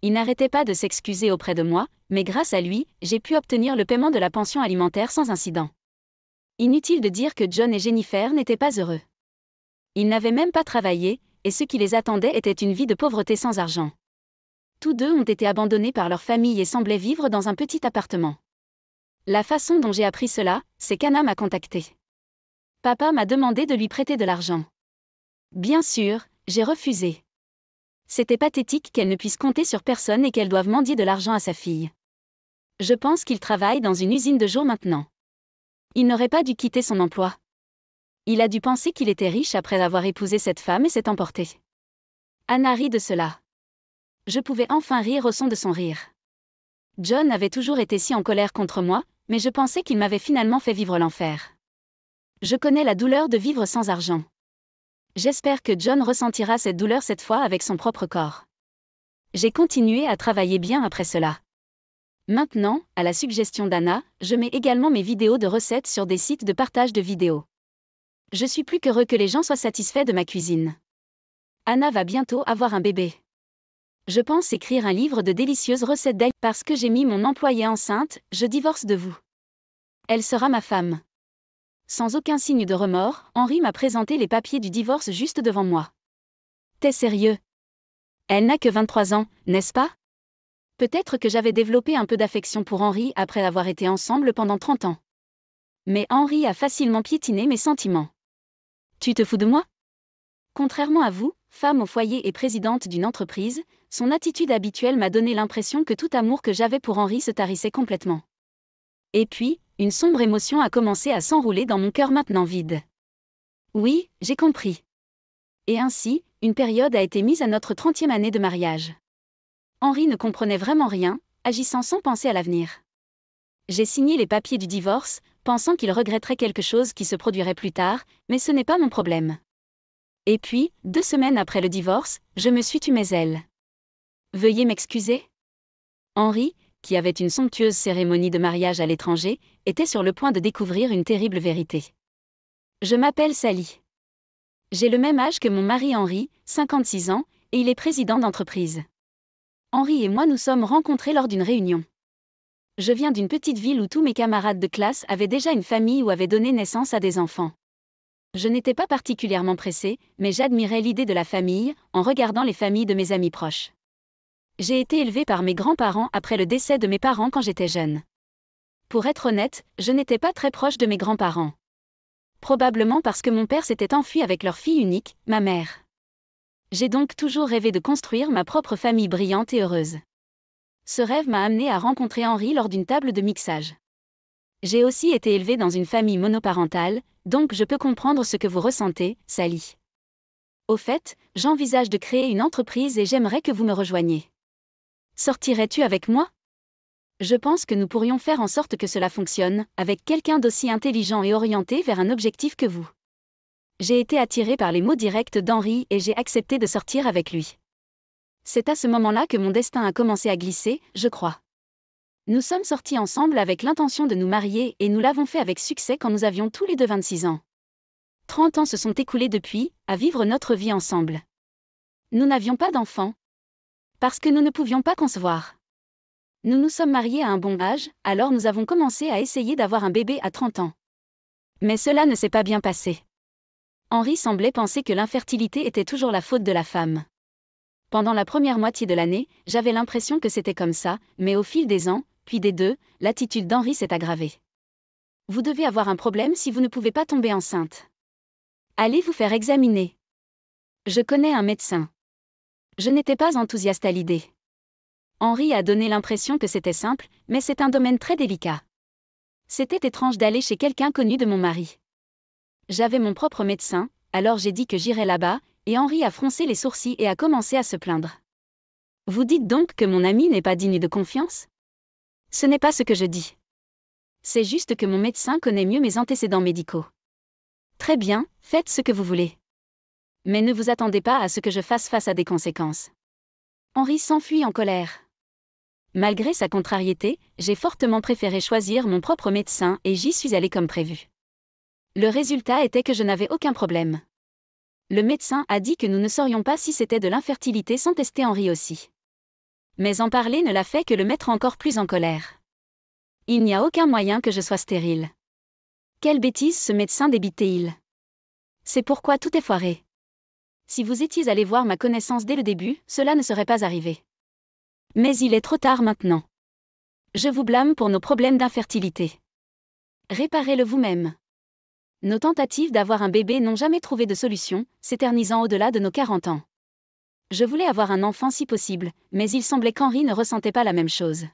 Il n'arrêtait pas de s'excuser auprès de moi, mais grâce à lui, j'ai pu obtenir le paiement de la pension alimentaire sans incident. Inutile de dire que John et Jennifer n'étaient pas heureux. Ils n'avaient même pas travaillé, et ce qui les attendait était une vie de pauvreté sans argent. Tous deux ont été abandonnés par leur famille et semblaient vivre dans un petit appartement. La façon dont j'ai appris cela, c'est qu'Anna m'a contacté. Papa m'a demandé de lui prêter de l'argent. Bien sûr, j'ai refusé. C'était pathétique qu'elle ne puisse compter sur personne et qu'elle doive mendier de l'argent à sa fille. Je pense qu'il travaille dans une usine de jour maintenant. Il n'aurait pas dû quitter son emploi. Il a dû penser qu'il était riche après avoir épousé cette femme et s'est emporté. Anna rit de cela. Je pouvais enfin rire au son de son rire. John avait toujours été si en colère contre moi, mais je pensais qu'il m'avait finalement fait vivre l'enfer. Je connais la douleur de vivre sans argent. J'espère que John ressentira cette douleur cette fois avec son propre corps. J'ai continué à travailler bien après cela. Maintenant, à la suggestion d'Anna, je mets également mes vidéos de recettes sur des sites de partage de vidéos. Je suis plus qu'heureux que les gens soient satisfaits de ma cuisine. Anna va bientôt avoir un bébé. Je pense écrire un livre de délicieuses recettes d'elle parce que j'ai mis mon employée enceinte, je divorce de vous. Elle sera ma femme. Sans aucun signe de remords, Henri m'a présenté les papiers du divorce juste devant moi. T'es sérieux? Elle n'a que 23 ans, n'est-ce pas? Peut-être que j'avais développé un peu d'affection pour Henri après avoir été ensemble pendant 30 ans. Mais Henri a facilement piétiné mes sentiments. Tu te fous de moi? Contrairement à vous, femme au foyer et présidente d'une entreprise, son attitude habituelle m'a donné l'impression que tout amour que j'avais pour Henri se tarissait complètement. Et puis, une sombre émotion a commencé à s'enrouler dans mon cœur maintenant vide. Oui, j'ai compris. Et ainsi, une période a été mise à notre 30e année de mariage. Henri ne comprenait vraiment rien, agissant sans penser à l'avenir. J'ai signé les papiers du divorce, pensant qu'il regretterait quelque chose qui se produirait plus tard, mais ce n'est pas mon problème. Et puis, 2 semaines après le divorce, je me suis tue mes ailes. Veuillez m'excuser. Henri, qui avait une somptueuse cérémonie de mariage à l'étranger, était sur le point de découvrir une terrible vérité. Je m'appelle Sally. J'ai le même âge que mon mari Henri, 56 ans, et il est président d'entreprise. Henri et moi nous sommes rencontrés lors d'une réunion. Je viens d'une petite ville où tous mes camarades de classe avaient déjà une famille ou avaient donné naissance à des enfants. Je n'étais pas particulièrement pressée, mais j'admirais l'idée de la famille, en regardant les familles de mes amis proches. J'ai été élevée par mes grands-parents après le décès de mes parents quand j'étais jeune. Pour être honnête, je n'étais pas très proche de mes grands-parents. Probablement parce que mon père s'était enfui avec leur fille unique, ma mère. J'ai donc toujours rêvé de construire ma propre famille brillante et heureuse. Ce rêve m'a amené à rencontrer Henri lors d'une table de mixage. J'ai aussi été élevée dans une famille monoparentale, donc je peux comprendre ce que vous ressentez, Sally. Au fait, j'envisage de créer une entreprise et j'aimerais que vous me rejoigniez. Sortirais-tu avec moi? Je pense que nous pourrions faire en sorte que cela fonctionne, avec quelqu'un d'aussi intelligent et orienté vers un objectif que vous. J'ai été attirée par les mots directs d'Henri et j'ai accepté de sortir avec lui. C'est à ce moment-là que mon destin a commencé à glisser, je crois. Nous sommes sortis ensemble avec l'intention de nous marier et nous l'avons fait avec succès quand nous avions tous les deux 26 ans. 30 ans se sont écoulés depuis, à vivre notre vie ensemble. Nous n'avions pas d'enfants. Parce que nous ne pouvions pas concevoir. Nous nous sommes mariés à un bon âge, alors nous avons commencé à essayer d'avoir un bébé à 30 ans. Mais cela ne s'est pas bien passé. Henri semblait penser que l'infertilité était toujours la faute de la femme. Pendant la première moitié de l'année, j'avais l'impression que c'était comme ça, mais au fil des ans, puis des 2, l'attitude d'Henri s'est aggravée. Vous devez avoir un problème si vous ne pouvez pas tomber enceinte. Allez vous faire examiner. Je connais un médecin. Je n'étais pas enthousiaste à l'idée. Henri a donné l'impression que c'était simple, mais c'est un domaine très délicat. C'était étrange d'aller chez quelqu'un connu de mon mari. J'avais mon propre médecin, alors j'ai dit que j'irais là-bas, et Henri a froncé les sourcils et a commencé à se plaindre. Vous dites donc que mon ami n'est pas digne de confiance? Ce n'est pas ce que je dis. C'est juste que mon médecin connaît mieux mes antécédents médicaux. Très bien, faites ce que vous voulez. Mais ne vous attendez pas à ce que je fasse face à des conséquences. Henri s'enfuit en colère. Malgré sa contrariété, j'ai fortement préféré choisir mon propre médecin et j'y suis allée comme prévu. Le résultat était que je n'avais aucun problème. Le médecin a dit que nous ne saurions pas si c'était de l'infertilité sans tester Henri aussi. Mais en parler ne l'a fait que le mettre encore plus en colère. Il n'y a aucun moyen que je sois stérile. Quelle bêtise ce médecin débitait-il. C'est pourquoi tout est foiré. Si vous étiez allé voir ma connaissance dès le début, cela ne serait pas arrivé. Mais il est trop tard maintenant. Je vous blâme pour nos problèmes d'infertilité. Réparez-le vous-même. Nos tentatives d'avoir un bébé n'ont jamais trouvé de solution, s'éternisant au-delà de nos 40 ans. Je voulais avoir un enfant si possible, mais il semblait qu'Henri ne ressentait pas la même chose.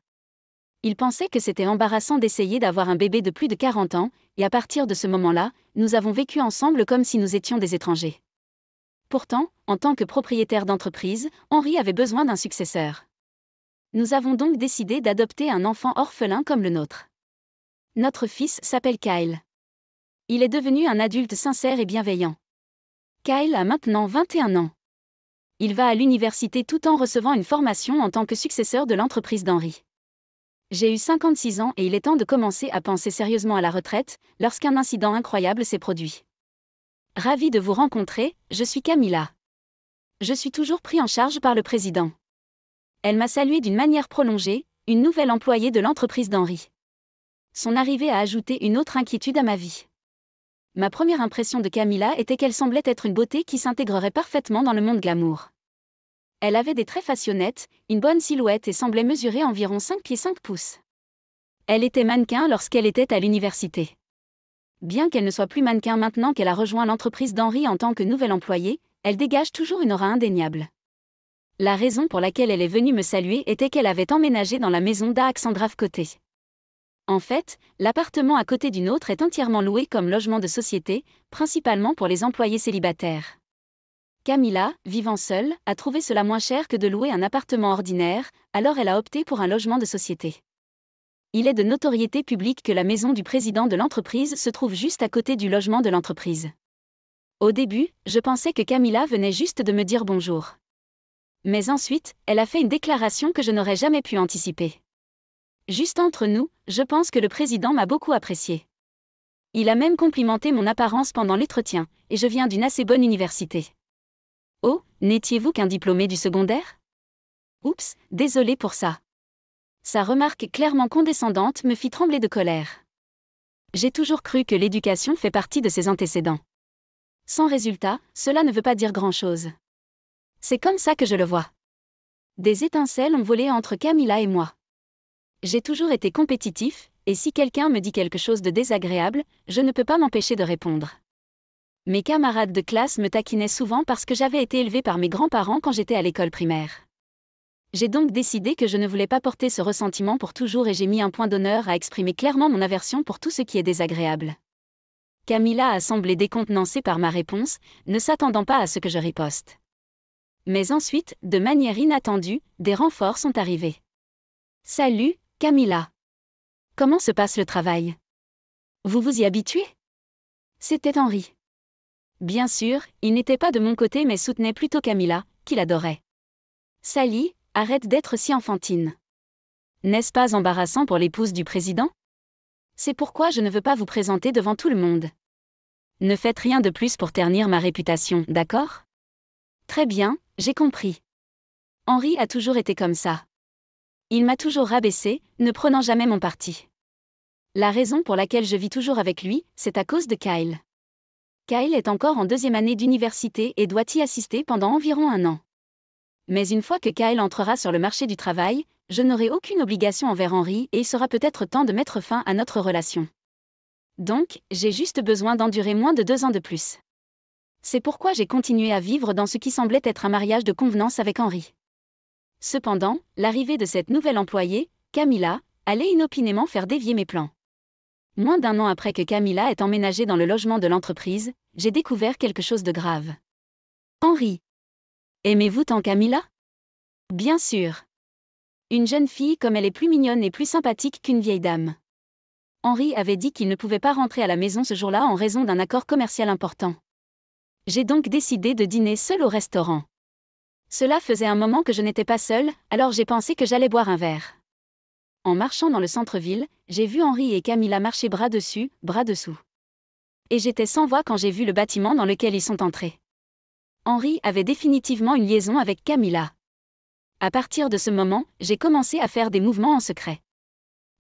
Il pensait que c'était embarrassant d'essayer d'avoir un bébé de plus de 40 ans, et à partir de ce moment-là, nous avons vécu ensemble comme si nous étions des étrangers. Pourtant, en tant que propriétaire d'entreprise, Henri avait besoin d'un successeur. Nous avons donc décidé d'adopter un enfant orphelin comme le nôtre. Notre fils s'appelle Kyle. Il est devenu un adulte sincère et bienveillant. Kyle a maintenant 21 ans. Il va à l'université tout en recevant une formation en tant que successeur de l'entreprise d'Henri. J'ai eu 56 ans et il est temps de commencer à penser sérieusement à la retraite, lorsqu'un incident incroyable s'est produit. Ravi de vous rencontrer, je suis Camilla. Je suis toujours pris en charge par le président. Elle m'a salué d'une manière prolongée, une nouvelle employée de l'entreprise d'Henri. Son arrivée a ajouté une autre inquiétude à ma vie. Ma première impression de Camilla était qu'elle semblait être une beauté qui s'intégrerait parfaitement dans le monde glamour. Elle avait des traits façonnettes, une bonne silhouette et semblait mesurer environ 5 pieds 5 pouces. Elle était mannequin lorsqu'elle était à l'université. Bien qu'elle ne soit plus mannequin maintenant qu'elle a rejoint l'entreprise d'Henry en tant que nouvelle employée, elle dégage toujours une aura indéniable. La raison pour laquelle elle est venue me saluer était qu'elle avait emménagé dans la maison d'Alexandra côté. En fait, l'appartement à côté d'une autre est entièrement loué comme logement de société, principalement pour les employés célibataires. Camilla, vivant seule, a trouvé cela moins cher que de louer un appartement ordinaire, alors elle a opté pour un logement de société. Il est de notoriété publique que la maison du président de l'entreprise se trouve juste à côté du logement de l'entreprise. Au début, je pensais que Camilla venait juste de me dire bonjour. Mais ensuite, elle a fait une déclaration que je n'aurais jamais pu anticiper. Juste entre nous, je pense que le président m'a beaucoup apprécié. Il a même complimenté mon apparence pendant l'entretien, et je viens d'une assez bonne université. Oh, n'étiez-vous qu'un diplômé du secondaire? Oups, désolé pour ça. Sa remarque clairement condescendante me fit trembler de colère. J'ai toujours cru que l'éducation fait partie de ses antécédents. Sans résultat, cela ne veut pas dire grand-chose. C'est comme ça que je le vois. Des étincelles ont volé entre Camilla et moi. J'ai toujours été compétitif, et si quelqu'un me dit quelque chose de désagréable, je ne peux pas m'empêcher de répondre. Mes camarades de classe me taquinaient souvent parce que j'avais été élevé par mes grands-parents quand j'étais à l'école primaire. J'ai donc décidé que je ne voulais pas porter ce ressentiment pour toujours et j'ai mis un point d'honneur à exprimer clairement mon aversion pour tout ce qui est désagréable. Camilla a semblé décontenancée par ma réponse, ne s'attendant pas à ce que je riposte. Mais ensuite, de manière inattendue, des renforts sont arrivés. Salut, Camilla. Comment se passe le travail? Vous vous y habituez? C'était Henry. Bien sûr, il n'était pas de mon côté mais soutenait plutôt Camilla, qu'il adorait. Sally, arrête d'être si enfantine. N'est-ce pas embarrassant pour l'épouse du président? C'est pourquoi je ne veux pas vous présenter devant tout le monde. Ne faites rien de plus pour ternir ma réputation, d'accord? Très bien, j'ai compris. Henry a toujours été comme ça. Il m'a toujours rabaissé, ne prenant jamais mon parti. La raison pour laquelle je vis toujours avec lui, c'est à cause de Kyle. Kyle est encore en 2e année d'université et doit y assister pendant environ 1 an. Mais une fois que Kyle entrera sur le marché du travail, je n'aurai aucune obligation envers Henry et il sera peut-être temps de mettre fin à notre relation. Donc, j'ai juste besoin d'endurer moins de 2 ans de plus. C'est pourquoi j'ai continué à vivre dans ce qui semblait être un mariage de convenance avec Henry. Cependant, l'arrivée de cette nouvelle employée, Camilla, allait inopinément faire dévier mes plans. Moins d'1 an après que Camilla ait emménagé dans le logement de l'entreprise, j'ai découvert quelque chose de grave. Henry. Aimez-vous tant Camilla? Bien sûr. Une jeune fille comme elle est plus mignonne et plus sympathique qu'une vieille dame. Henry avait dit qu'il ne pouvait pas rentrer à la maison ce jour-là en raison d'un accord commercial important. J'ai donc décidé de dîner seule au restaurant. Cela faisait un moment que je n'étais pas seule, alors j'ai pensé que j'allais boire un verre. En marchant dans le centre-ville, j'ai vu Henry et Camilla marcher bras dessus, bras dessous. Et j'étais sans voix quand j'ai vu le bâtiment dans lequel ils sont entrés. Henry avait définitivement une liaison avec Camilla. À partir de ce moment, j'ai commencé à faire des mouvements en secret.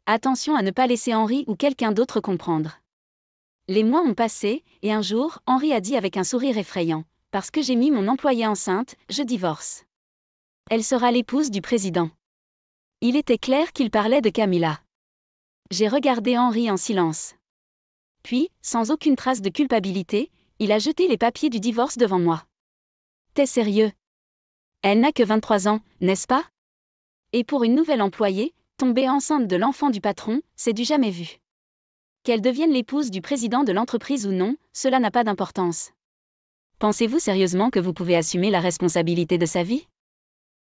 Attention à ne pas laisser Henry ou quelqu'un d'autre comprendre. Les mois ont passé, et un jour, Henry a dit avec un sourire effrayant, « Parce que j'ai mis mon employée enceinte, je divorce. » Elle sera l'épouse du président. Il était clair qu'il parlait de Camilla. J'ai regardé Henry en silence. Puis, sans aucune trace de culpabilité, il a jeté les papiers du divorce devant moi. T'es sérieux? Elle n'a que 23 ans, n'est-ce pas? Et pour une nouvelle employée, tomber enceinte de l'enfant du patron, c'est du jamais vu. Qu'elle devienne l'épouse du président de l'entreprise ou non, cela n'a pas d'importance. Pensez-vous sérieusement que vous pouvez assumer la responsabilité de sa vie?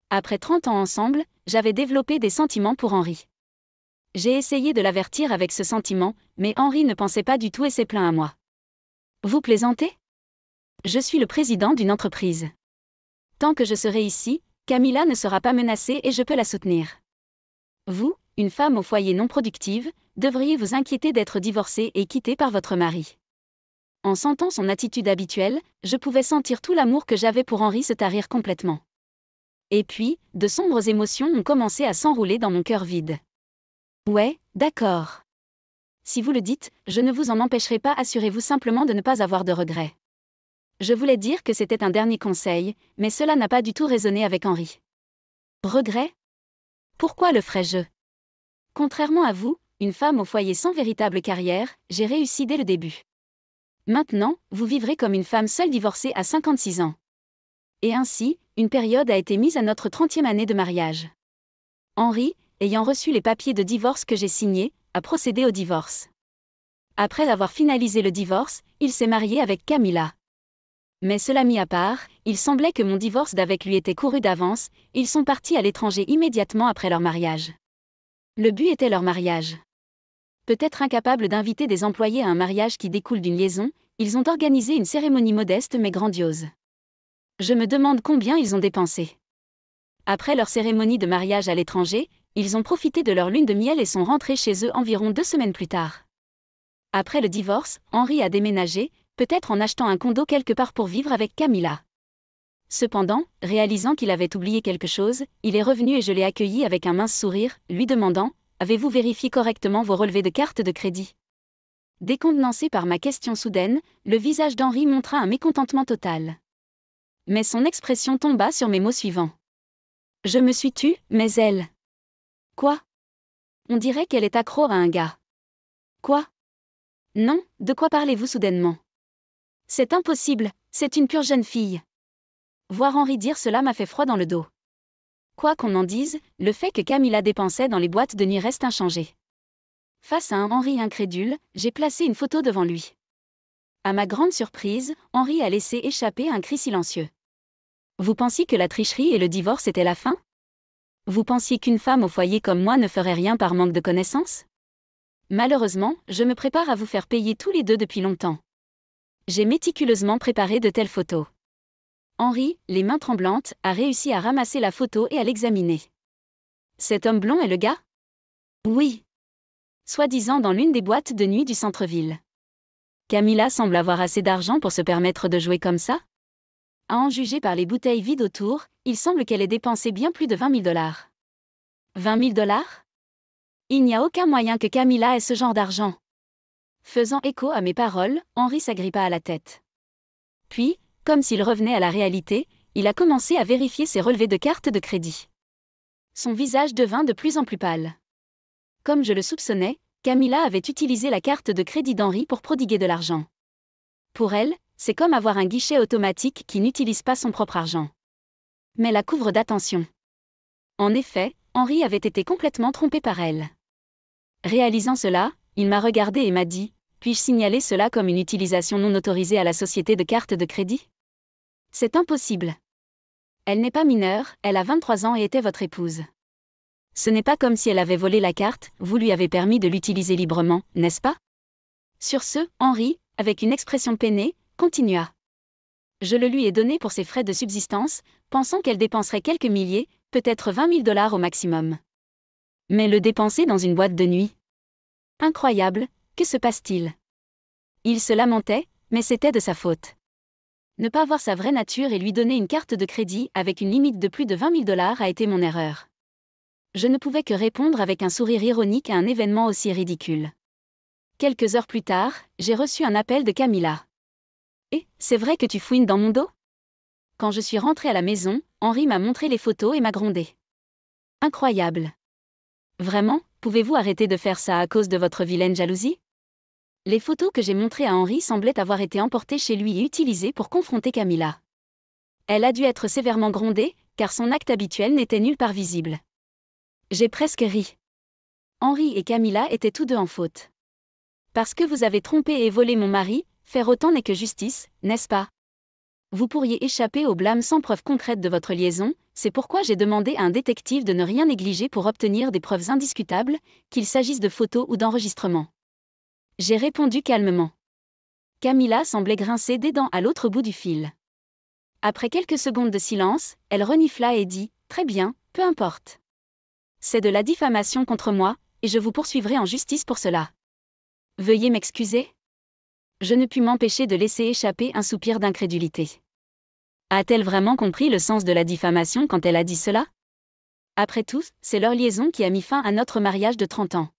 Après 30 ans ensemble, j'avais développé des sentiments pour Henry. J'ai essayé de l'avertir avec ce sentiment, mais Henry ne pensait pas du tout et s'est plaint à moi. Vous plaisantez? Je suis le président d'une entreprise. Tant que je serai ici, Camilla ne sera pas menacée et je peux la soutenir. Vous, une femme au foyer non productive, devriez vous inquiéter d'être divorcée et quittée par votre mari. En sentant son attitude habituelle, je pouvais sentir tout l'amour que j'avais pour Henry se tarir complètement. Et puis, de sombres émotions ont commencé à s'enrouler dans mon cœur vide. Ouais, d'accord. Si vous le dites, je ne vous en empêcherai pas, assurez-vous simplement de ne pas avoir de regrets. Je voulais dire que c'était un dernier conseil, mais cela n'a pas du tout résonné avec Henri. Regret? Pourquoi le ferais-je? Contrairement à vous, une femme au foyer sans véritable carrière, j'ai réussi dès le début. Maintenant, vous vivrez comme une femme seule divorcée à 56 ans. Et ainsi, une période a été mise à notre 30e année de mariage. Henri, ayant reçu les papiers de divorce que j'ai signés, a procédé au divorce. Après avoir finalisé le divorce, il s'est marié avec Camilla. Mais cela mis à part, il semblait que mon divorce d'avec lui était couru d'avance, ils sont partis à l'étranger immédiatement après leur mariage. Le but était leur mariage. Peut-être incapables d'inviter des employés à un mariage qui découle d'une liaison, ils ont organisé une cérémonie modeste mais grandiose. Je me demande combien ils ont dépensé. Après leur cérémonie de mariage à l'étranger, ils ont profité de leur lune de miel et sont rentrés chez eux environ 2 semaines plus tard. Après le divorce, Henri a déménagé, peut-être en achetant un condo quelque part pour vivre avec Camilla. Cependant, réalisant qu'il avait oublié quelque chose, il est revenu et je l'ai accueilli avec un mince sourire, lui demandant « Avez-vous vérifié correctement vos relevés de carte de crédit ?» Décontenancé par ma question soudaine, le visage d'Henri montra un mécontentement total. Mais son expression tomba sur mes mots suivants. Je me suis tue, mais elle... Quoi? On dirait qu'elle est accro à un gars. Quoi? Non, de quoi parlez-vous soudainement? C'est impossible, c'est une pure jeune fille. Voir Henri dire cela m'a fait froid dans le dos. Quoi qu'on en dise, le fait que Camilla dépensait dans les boîtes de nuit reste inchangé. Face à un Henri incrédule, j'ai placé une photo devant lui. À ma grande surprise, Henri a laissé échapper un cri silencieux. Vous pensiez que la tricherie et le divorce étaient la fin? Vous pensiez qu'une femme au foyer comme moi ne ferait rien par manque de connaissances? Malheureusement, je me prépare à vous faire payer tous les deux depuis longtemps. J'ai méticuleusement préparé de telles photos. Henri, les mains tremblantes, a réussi à ramasser la photo et à l'examiner. Cet homme blond est le gars? Oui. Soi-disant dans l'une des boîtes de nuit du centre-ville. Camilla semble avoir assez d'argent pour se permettre de jouer comme ça? À en juger par les bouteilles vides autour, il semble qu'elle ait dépensé bien plus de 20 000 $. 20 000 $? Il n'y a aucun moyen que Camilla ait ce genre d'argent. Faisant écho à mes paroles, Henri s'agrippa à la tête. Puis, comme s'il revenait à la réalité, il a commencé à vérifier ses relevés de carte de crédit. Son visage devint de plus en plus pâle. Comme je le soupçonnais, Camilla avait utilisé la carte de crédit d'Henri pour prodiguer de l'argent. Pour elle, c'est comme avoir un guichet automatique qui n'utilise pas son propre argent. Mais la couvre d'attention. En effet, Henri avait été complètement trompé par elle. Réalisant cela, il m'a regardé et m'a dit « Puis-je signaler cela comme une utilisation non autorisée à la société de carte de crédit ?» C'est impossible. Elle n'est pas mineure, elle a 23 ans et était votre épouse. Ce n'est pas comme si elle avait volé la carte, vous lui avez permis de l'utiliser librement, n'est-ce pas? Sur ce, Henri, avec une expression peinée, continua. Je le lui ai donné pour ses frais de subsistance, pensant qu'elle dépenserait quelques milliers, peut-être 20 000 $ au maximum. Mais le dépenser dans une boîte de nuit? Incroyable, que se passe-t-il? Il se lamentait, mais c'était de sa faute. Ne pas voir sa vraie nature et lui donner une carte de crédit avec une limite de plus de 20 000 $ a été mon erreur. Je ne pouvais que répondre avec un sourire ironique à un événement aussi ridicule. Quelques heures plus tard, j'ai reçu un appel de Camilla. « Eh, c'est vrai que tu fouines dans mon dos ?» Quand je suis rentrée à la maison, Henri m'a montré les photos et m'a grondé. « Incroyable. Vraiment, pouvez-vous arrêter de faire ça à cause de votre vilaine jalousie ?» Les photos que j'ai montrées à Henri semblaient avoir été emportées chez lui et utilisées pour confronter Camilla. Elle a dû être sévèrement grondée, car son acte habituel n'était nulle part visible. J'ai presque ri. Henri et Camilla étaient tous deux en faute. Parce que vous avez trompé et volé mon mari, faire autant n'est que justice, n'est-ce pas? Vous pourriez échapper au blâme sans preuve concrète de votre liaison, c'est pourquoi j'ai demandé à un détective de ne rien négliger pour obtenir des preuves indiscutables, qu'il s'agisse de photos ou d'enregistrements. J'ai répondu calmement. Camilla semblait grincer des dents à l'autre bout du fil. Après quelques secondes de silence, elle renifla et dit « Très bien, peu importe. C'est de la diffamation contre moi, et je vous poursuivrai en justice pour cela. Veuillez m'excuser ?» Je ne pus m'empêcher de laisser échapper un soupir d'incrédulité. A-t-elle vraiment compris le sens de la diffamation quand elle a dit cela? Après tout, c'est leur liaison qui a mis fin à notre mariage de 30 ans.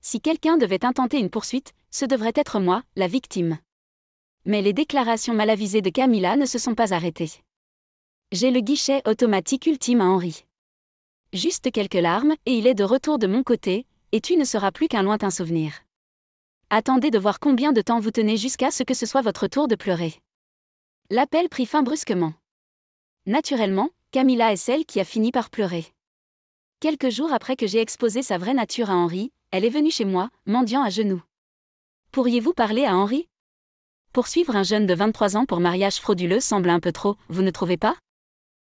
Si quelqu'un devait intenter une poursuite, ce devrait être moi, la victime. Mais les déclarations mal avisées de Camilla ne se sont pas arrêtées. J'ai le guichet automatique ultime à Henri. Juste quelques larmes, et il est de retour de mon côté, et tu ne seras plus qu'un lointain souvenir. Attendez de voir combien de temps vous tenez jusqu'à ce que ce soit votre tour de pleurer. L'appel prit fin brusquement. Naturellement, Camilla est celle qui a fini par pleurer. Quelques jours après que j'ai exposé sa vraie nature à Henri, elle est venue chez moi, mendiant à genoux. Pourriez-vous parler à Henri ? Poursuivre un jeune de 23 ans pour mariage frauduleux semble un peu trop, vous ne trouvez pas ?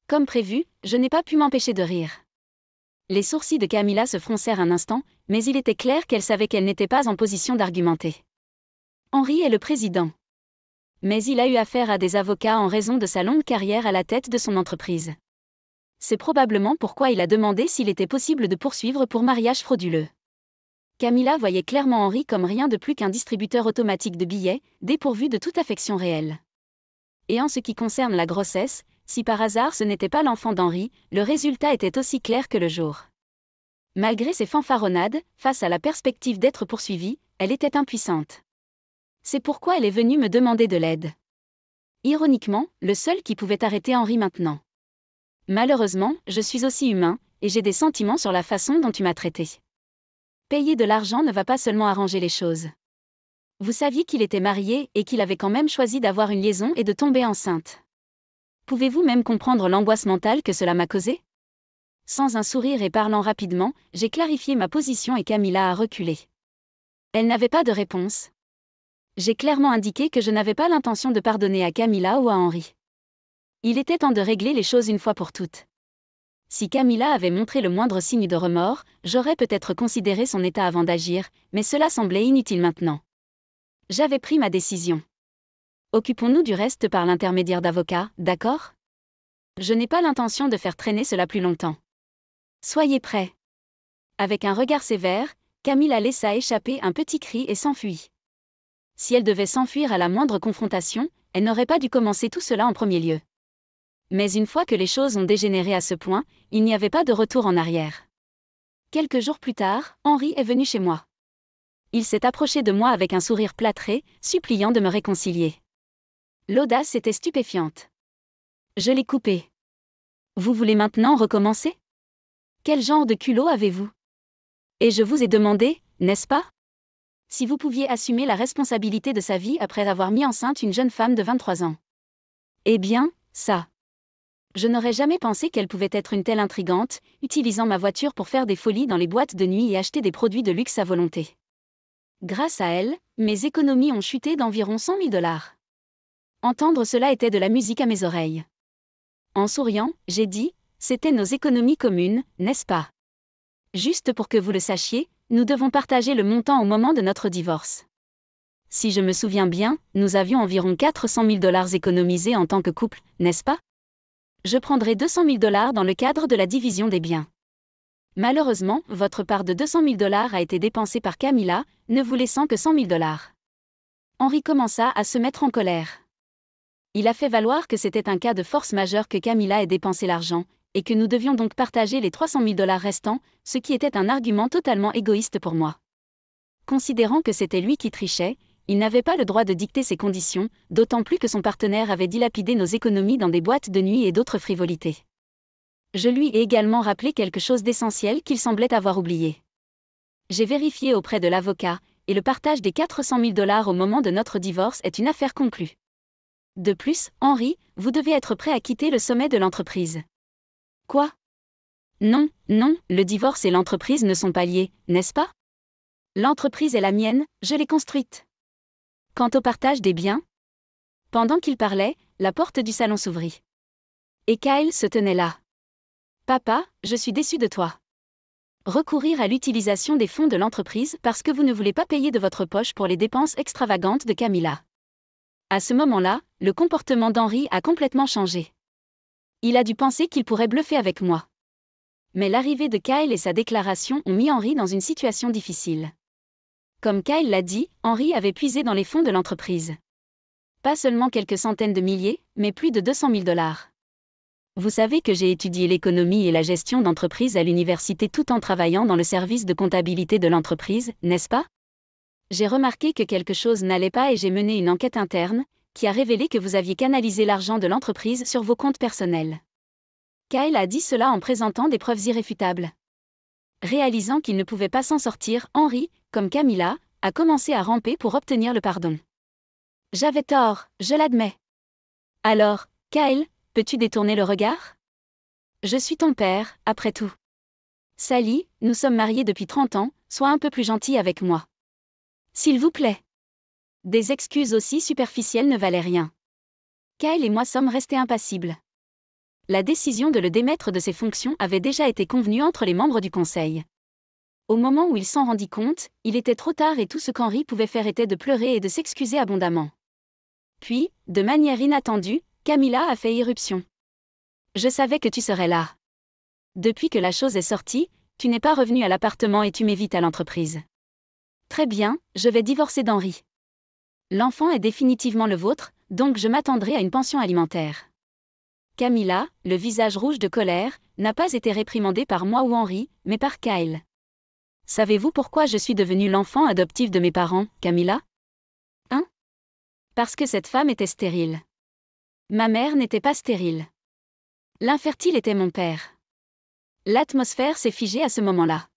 Comme prévu, je n'ai pas pu m'empêcher de rire. Les sourcils de Camilla se froncèrent un instant, mais il était clair qu'elle savait qu'elle n'était pas en position d'argumenter. Henri est le président. Mais il a eu affaire à des avocats en raison de sa longue carrière à la tête de son entreprise. C'est probablement pourquoi il a demandé s'il était possible de poursuivre pour mariage frauduleux. Camilla voyait clairement Henri comme rien de plus qu'un distributeur automatique de billets, dépourvu de toute affection réelle. Et en ce qui concerne la grossesse, si par hasard ce n'était pas l'enfant d'Henri, le résultat était aussi clair que le jour. Malgré ses fanfaronnades, face à la perspective d'être poursuivie, elle était impuissante. C'est pourquoi elle est venue me demander de l'aide. Ironiquement, le seul qui pouvait arrêter Henri maintenant. Malheureusement, je suis aussi humain, et j'ai des sentiments sur la façon dont tu m'as traité. Payer de l'argent ne va pas seulement arranger les choses. Vous saviez qu'il était marié et qu'il avait quand même choisi d'avoir une liaison et de tomber enceinte. Pouvez-vous même comprendre l'angoisse mentale que cela m'a causée ? Sans un sourire et parlant rapidement, j'ai clarifié ma position et Camilla a reculé. Elle n'avait pas de réponse. J'ai clairement indiqué que je n'avais pas l'intention de pardonner à Camilla ou à Henri. Il était temps de régler les choses une fois pour toutes. Si Camilla avait montré le moindre signe de remords, j'aurais peut-être considéré son état avant d'agir, mais cela semblait inutile maintenant. J'avais pris ma décision. Occupons-nous du reste par l'intermédiaire d'avocats, d'accord ? Je n'ai pas l'intention de faire traîner cela plus longtemps. Soyez prêts. Avec un regard sévère, Camilla laissa échapper un petit cri et s'enfuit. Si elle devait s'enfuir à la moindre confrontation, elle n'aurait pas dû commencer tout cela en premier lieu. Mais une fois que les choses ont dégénéré à ce point, il n'y avait pas de retour en arrière. Quelques jours plus tard, Henri est venu chez moi. Il s'est approché de moi avec un sourire plâtré, suppliant de me réconcilier. L'audace était stupéfiante. Je l'ai coupé. Vous voulez maintenant recommencer ? Quel genre de culot avez-vous ? Et je vous ai demandé, n'est-ce pas ? Si vous pouviez assumer la responsabilité de sa vie après avoir mis enceinte une jeune femme de 23 ans. Eh bien, ça. Je n'aurais jamais pensé qu'elle pouvait être une telle intrigante, utilisant ma voiture pour faire des folies dans les boîtes de nuit et acheter des produits de luxe à volonté. Grâce à elle, mes économies ont chuté d'environ 100 000 $. Entendre cela était de la musique à mes oreilles. En souriant, j'ai dit, c'était nos économies communes, n'est-ce pas ? Juste pour que vous le sachiez, nous devons partager le montant au moment de notre divorce. Si je me souviens bien, nous avions environ 400 000 $ économisés en tant que couple, n'est-ce pas ? Je prendrai 200 000 $ dans le cadre de la division des biens. Malheureusement, votre part de 200 000 $ a été dépensée par Camilla, ne vous laissant que 100 000 $. Henri commença à se mettre en colère. Il a fait valoir que c'était un cas de force majeure que Camilla ait dépensé l'argent, et que nous devions donc partager les 300 000 $ restants, ce qui était un argument totalement égoïste pour moi. Considérant que c'était lui qui trichait, il n'avait pas le droit de dicter ses conditions, d'autant plus que son partenaire avait dilapidé nos économies dans des boîtes de nuit et d'autres frivolités. Je lui ai également rappelé quelque chose d'essentiel qu'il semblait avoir oublié. J'ai vérifié auprès de l'avocat, et le partage des 400 000 $ au moment de notre divorce est une affaire conclue. De plus, Henri, vous devez être prêt à quitter le sommet de l'entreprise. Quoi ? Non, le divorce et l'entreprise ne sont pas liés, n'est-ce pas ? L'entreprise est la mienne, je l'ai construite. Quant au partage des biens ? Pendant qu'il parlait, la porte du salon s'ouvrit. Et Kyle se tenait là. Papa, je suis déçu de toi. Recourir à l'utilisation des fonds de l'entreprise parce que vous ne voulez pas payer de votre poche pour les dépenses extravagantes de Camilla. À ce moment-là, le comportement d'Henri a complètement changé. Il a dû penser qu'il pourrait bluffer avec moi. Mais l'arrivée de Kyle et sa déclaration ont mis Henri dans une situation difficile. Comme Kyle l'a dit, Henri avait puisé dans les fonds de l'entreprise. Pas seulement quelques centaines de milliers, mais plus de 200 000 $. Vous savez que j'ai étudié l'économie et la gestion d'entreprise à l'université tout en travaillant dans le service de comptabilité de l'entreprise, n'est-ce pas ? J'ai remarqué que quelque chose n'allait pas et j'ai mené une enquête interne, qui a révélé que vous aviez canalisé l'argent de l'entreprise sur vos comptes personnels. Kyle a dit cela en présentant des preuves irréfutables. Réalisant qu'il ne pouvait pas s'en sortir, Henry, comme Camilla, a commencé à ramper pour obtenir le pardon. J'avais tort, je l'admets. Alors, Kyle, peux-tu détourner le regard? Je suis ton père, après tout. Sally, nous sommes mariés depuis 30 ans, sois un peu plus gentil avec moi. S'il vous plaît. Des excuses aussi superficielles ne valaient rien. Kyle et moi sommes restés impassibles. La décision de le démettre de ses fonctions avait déjà été convenue entre les membres du conseil. Au moment où il s'en rendit compte, il était trop tard et tout ce qu'Henry pouvait faire était de pleurer et de s'excuser abondamment. Puis, de manière inattendue, Camilla a fait irruption. Je savais que tu serais là. Depuis que la chose est sortie, tu n'es pas revenu à l'appartement et tu m'évites à l'entreprise. Très bien, je vais divorcer d'Henry. L'enfant est définitivement le vôtre, donc je m'attendrai à une pension alimentaire. Camilla, le visage rouge de colère, n'a pas été réprimandée par moi ou Henry, mais par Kyle. Savez-vous pourquoi je suis devenue l'enfant adoptif de mes parents, Camilla? Hein? Parce que cette femme était stérile. Ma mère n'était pas stérile. L'infertile était mon père. L'atmosphère s'est figée à ce moment-là.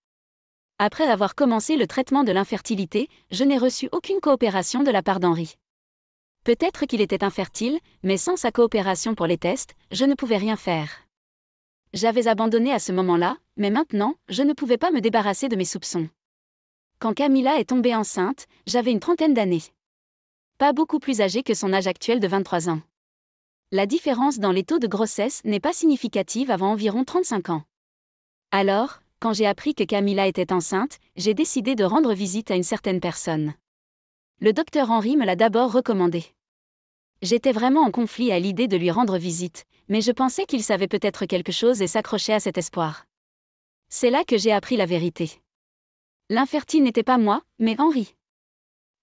Après avoir commencé le traitement de l'infertilité, je n'ai reçu aucune coopération de la part d'Henry. Peut-être qu'il était infertile, mais sans sa coopération pour les tests, je ne pouvais rien faire. J'avais abandonné à ce moment-là, mais maintenant, je ne pouvais pas me débarrasser de mes soupçons. Quand Camilla est tombée enceinte, j'avais une trentaine d'années. Pas beaucoup plus âgée que son âge actuel de 23 ans. La différence dans les taux de grossesse n'est pas significative avant environ 35 ans. Alors, quand j'ai appris que Camilla était enceinte, j'ai décidé de rendre visite à une certaine personne. Le docteur Henry me l'a d'abord recommandé. J'étais vraiment en conflit à l'idée de lui rendre visite, mais je pensais qu'il savait peut-être quelque chose et s'accrochait à cet espoir. C'est là que j'ai appris la vérité. L'infertile n'était pas moi, mais Henry.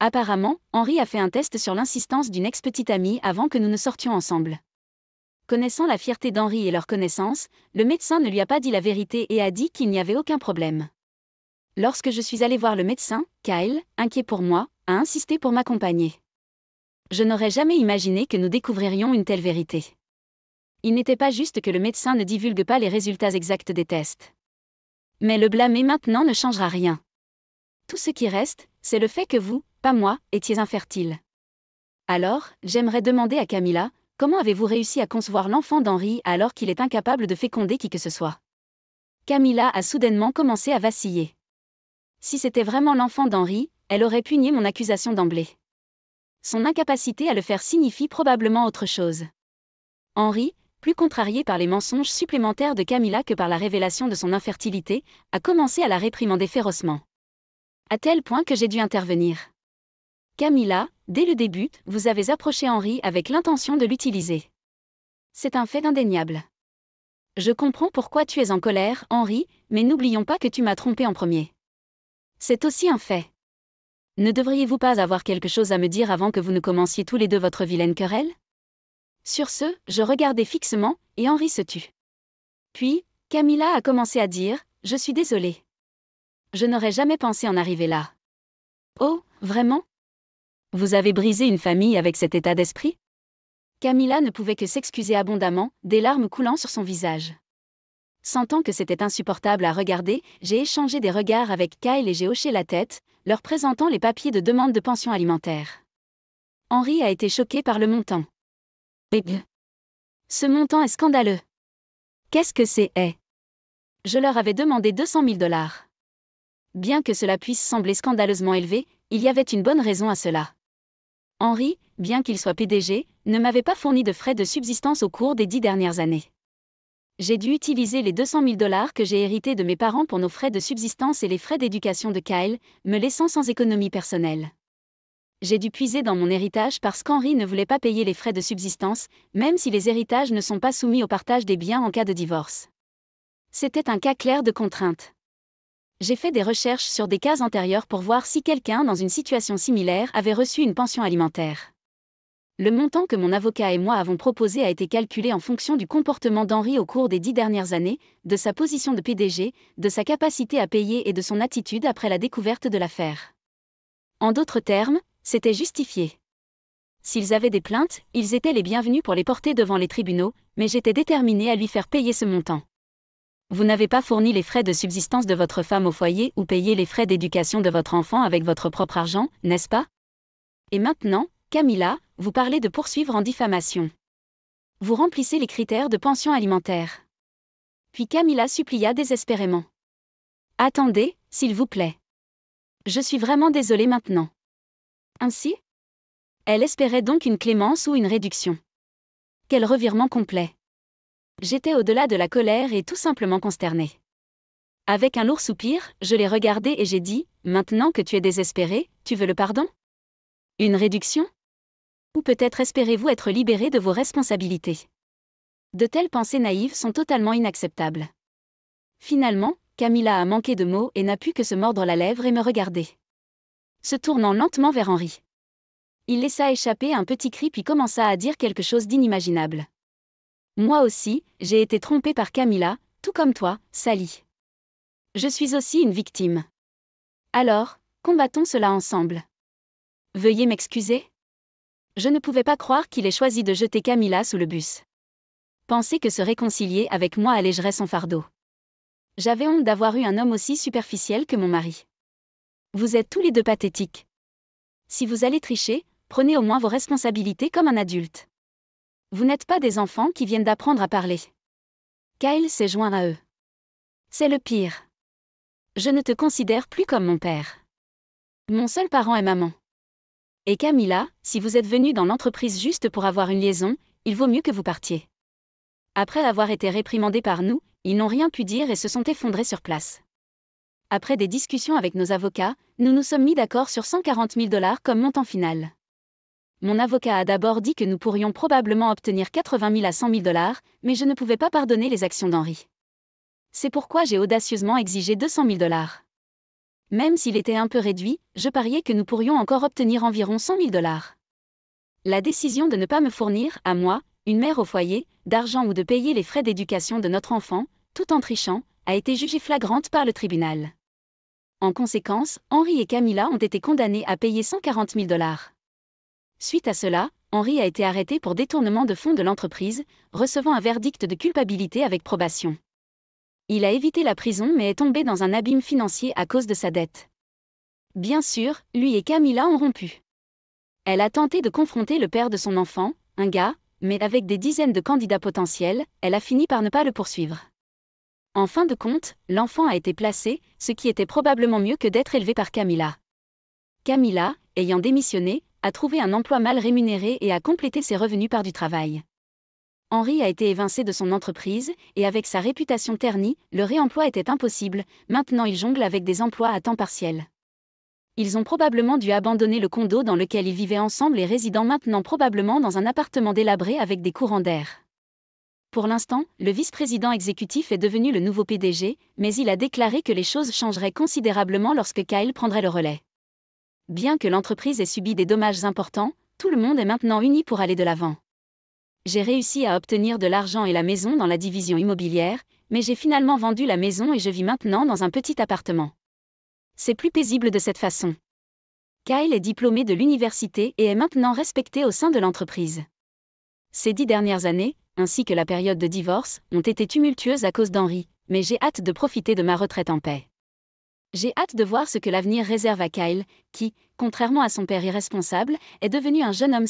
Apparemment, Henry a fait un test sur l'insistance d'une ex-petite amie avant que nous ne sortions ensemble. Connaissant la fierté d'Henry et leur connaissance, le médecin ne lui a pas dit la vérité et a dit qu'il n'y avait aucun problème. Lorsque je suis allée voir le médecin, Kyle, inquiet pour moi, a insisté pour m'accompagner. Je n'aurais jamais imaginé que nous découvririons une telle vérité. Il n'était pas juste que le médecin ne divulgue pas les résultats exacts des tests. Mais le blâmer maintenant ne changera rien. Tout ce qui reste, c'est le fait que vous, pas moi, étiez infertile. Alors, j'aimerais demander à Camilla, comment avez-vous réussi à concevoir l'enfant d'Henry alors qu'il est incapable de féconder qui que ce soit? Camilla a soudainement commencé à vaciller. Si c'était vraiment l'enfant d'Henry, elle aurait pu nier mon accusation d'emblée. Son incapacité à le faire signifie probablement autre chose. Henry, plus contrarié par les mensonges supplémentaires de Camilla que par la révélation de son infertilité, a commencé à la réprimander férocement. À tel point que j'ai dû intervenir. Camilla, dès le début, vous avez approché Henry avec l'intention de l'utiliser. C'est un fait indéniable. Je comprends pourquoi tu es en colère, Henry, mais n'oublions pas que tu m'as trompé en premier. C'est aussi un fait. Ne devriez-vous pas avoir quelque chose à me dire avant que vous ne commenciez tous les deux votre vilaine querelle? Sur ce, je regardai fixement, et Henry se tut. Puis, Camilla a commencé à dire, « Je suis désolée. Je n'aurais jamais pensé en arriver là. » Oh, vraiment? Vous avez brisé une famille avec cet état d'esprit? Camilla ne pouvait que s'excuser abondamment, des larmes coulant sur son visage. Sentant que c'était insupportable à regarder, j'ai échangé des regards avec Kyle et j'ai hoché la tête, leur présentant les papiers de demande de pension alimentaire. Henry a été choqué par le montant. Ce montant est scandaleux. Qu'est-ce que c'est? Je leur avais demandé 200 000 $. Bien que cela puisse sembler scandaleusement élevé, il y avait une bonne raison à cela. Henry, bien qu'il soit PDG, ne m'avait pas fourni de frais de subsistance au cours des 10 dernières années. J'ai dû utiliser les 200 000 $ que j'ai hérités de mes parents pour nos frais de subsistance et les frais d'éducation de Kyle, me laissant sans économie personnelle. J'ai dû puiser dans mon héritage parce qu'Henry ne voulait pas payer les frais de subsistance, même si les héritages ne sont pas soumis au partage des biens en cas de divorce. C'était un cas clair de contrainte. J'ai fait des recherches sur des cas antérieurs pour voir si quelqu'un dans une situation similaire avait reçu une pension alimentaire. Le montant que mon avocat et moi avons proposé a été calculé en fonction du comportement d'Henry au cours des 10 dernières années, de sa position de PDG, de sa capacité à payer et de son attitude après la découverte de l'affaire. En d'autres termes, c'était justifié. S'ils avaient des plaintes, ils étaient les bienvenus pour les porter devant les tribunaux, mais j'étais déterminée à lui faire payer ce montant. Vous n'avez pas fourni les frais de subsistance de votre femme au foyer ou payé les frais d'éducation de votre enfant avec votre propre argent, n'est-ce pas? Et maintenant, Camilla, vous parlez de poursuivre en diffamation. Vous remplissez les critères de pension alimentaire. Puis Camilla supplia désespérément. Attendez, s'il vous plaît. Je suis vraiment désolée maintenant. Ainsi? Elle espérait donc une clémence ou une réduction. Quel revirement complet. J'étais au-delà de la colère et tout simplement consternée. Avec un lourd soupir, je l'ai regardé et j'ai dit, maintenant que tu es désespéré, tu veux le pardon? Une réduction? Ou peut-être espérez-vous être libéré de vos responsabilités? De telles pensées naïves sont totalement inacceptables. Finalement, Camilla a manqué de mots et n'a pu que se mordre la lèvre et me regarder. Se tournant lentement vers Henri. Il laissa échapper un petit cri puis commença à dire quelque chose d'inimaginable. Moi aussi, j'ai été trompée par Camilla, tout comme toi, Sally. Je suis aussi une victime. Alors, combattons cela ensemble. Veuillez m'excuser. Je ne pouvais pas croire qu'il ait choisi de jeter Camilla sous le bus. Penser que se réconcilier avec moi allégerait son fardeau. J'avais honte d'avoir eu un homme aussi superficiel que mon mari. Vous êtes tous les deux pathétiques. Si vous allez tricher, prenez au moins vos responsabilités comme un adulte. Vous n'êtes pas des enfants qui viennent d'apprendre à parler. Kyle s'est joint à eux. C'est le pire. Je ne te considère plus comme mon père. Mon seul parent est maman. Et Camilla, si vous êtes venue dans l'entreprise juste pour avoir une liaison, il vaut mieux que vous partiez. Après avoir été réprimandés par nous, ils n'ont rien pu dire et se sont effondrés sur place. Après des discussions avec nos avocats, nous nous sommes mis d'accord sur 140 000 $ comme montant final. Mon avocat a d'abord dit que nous pourrions probablement obtenir 80 000 à 100 000 $, mais je ne pouvais pas pardonner les actions d'Henri. C'est pourquoi j'ai audacieusement exigé 200 000 $. Même s'il était un peu réduit, je pariais que nous pourrions encore obtenir environ 100 000 $. La décision de ne pas me fournir, à moi, une mère au foyer, d'argent ou de payer les frais d'éducation de notre enfant, tout en trichant, a été jugée flagrante par le tribunal. En conséquence, Henri et Camilla ont été condamnés à payer 140 000 $. Suite à cela, Henri a été arrêté pour détournement de fonds de l'entreprise, recevant un verdict de culpabilité avec probation. Il a évité la prison mais est tombé dans un abîme financier à cause de sa dette. Bien sûr, lui et Camilla ont rompu. Elle a tenté de confronter le père de son enfant, un gars, mais avec des dizaines de candidats potentiels, elle a fini par ne pas le poursuivre. En fin de compte, l'enfant a été placé, ce qui était probablement mieux que d'être élevé par Camilla. Camilla, ayant démissionné, a trouvé un emploi mal rémunéré et a complété ses revenus par du travail. Henri a été évincé de son entreprise, et avec sa réputation ternie, le réemploi était impossible, maintenant il jongle avec des emplois à temps partiel. Ils ont probablement dû abandonner le condo dans lequel ils vivaient ensemble et résident maintenant probablement dans un appartement délabré avec des courants d'air. Pour l'instant, le vice-président exécutif est devenu le nouveau PDG, mais il a déclaré que les choses changeraient considérablement lorsque Kyle prendrait le relais. Bien que l'entreprise ait subi des dommages importants, tout le monde est maintenant uni pour aller de l'avant. J'ai réussi à obtenir de l'argent et la maison dans la division immobilière, mais j'ai finalement vendu la maison et je vis maintenant dans un petit appartement. C'est plus paisible de cette façon. Kyle est diplômé de l'université et est maintenant respecté au sein de l'entreprise. Ces 10 dernières années, ainsi que la période de divorce, ont été tumultueuses à cause d'Henri, mais j'ai hâte de profiter de ma retraite en paix. J'ai hâte de voir ce que l'avenir réserve à Kyle, qui, contrairement à son père irresponsable, est devenu un jeune homme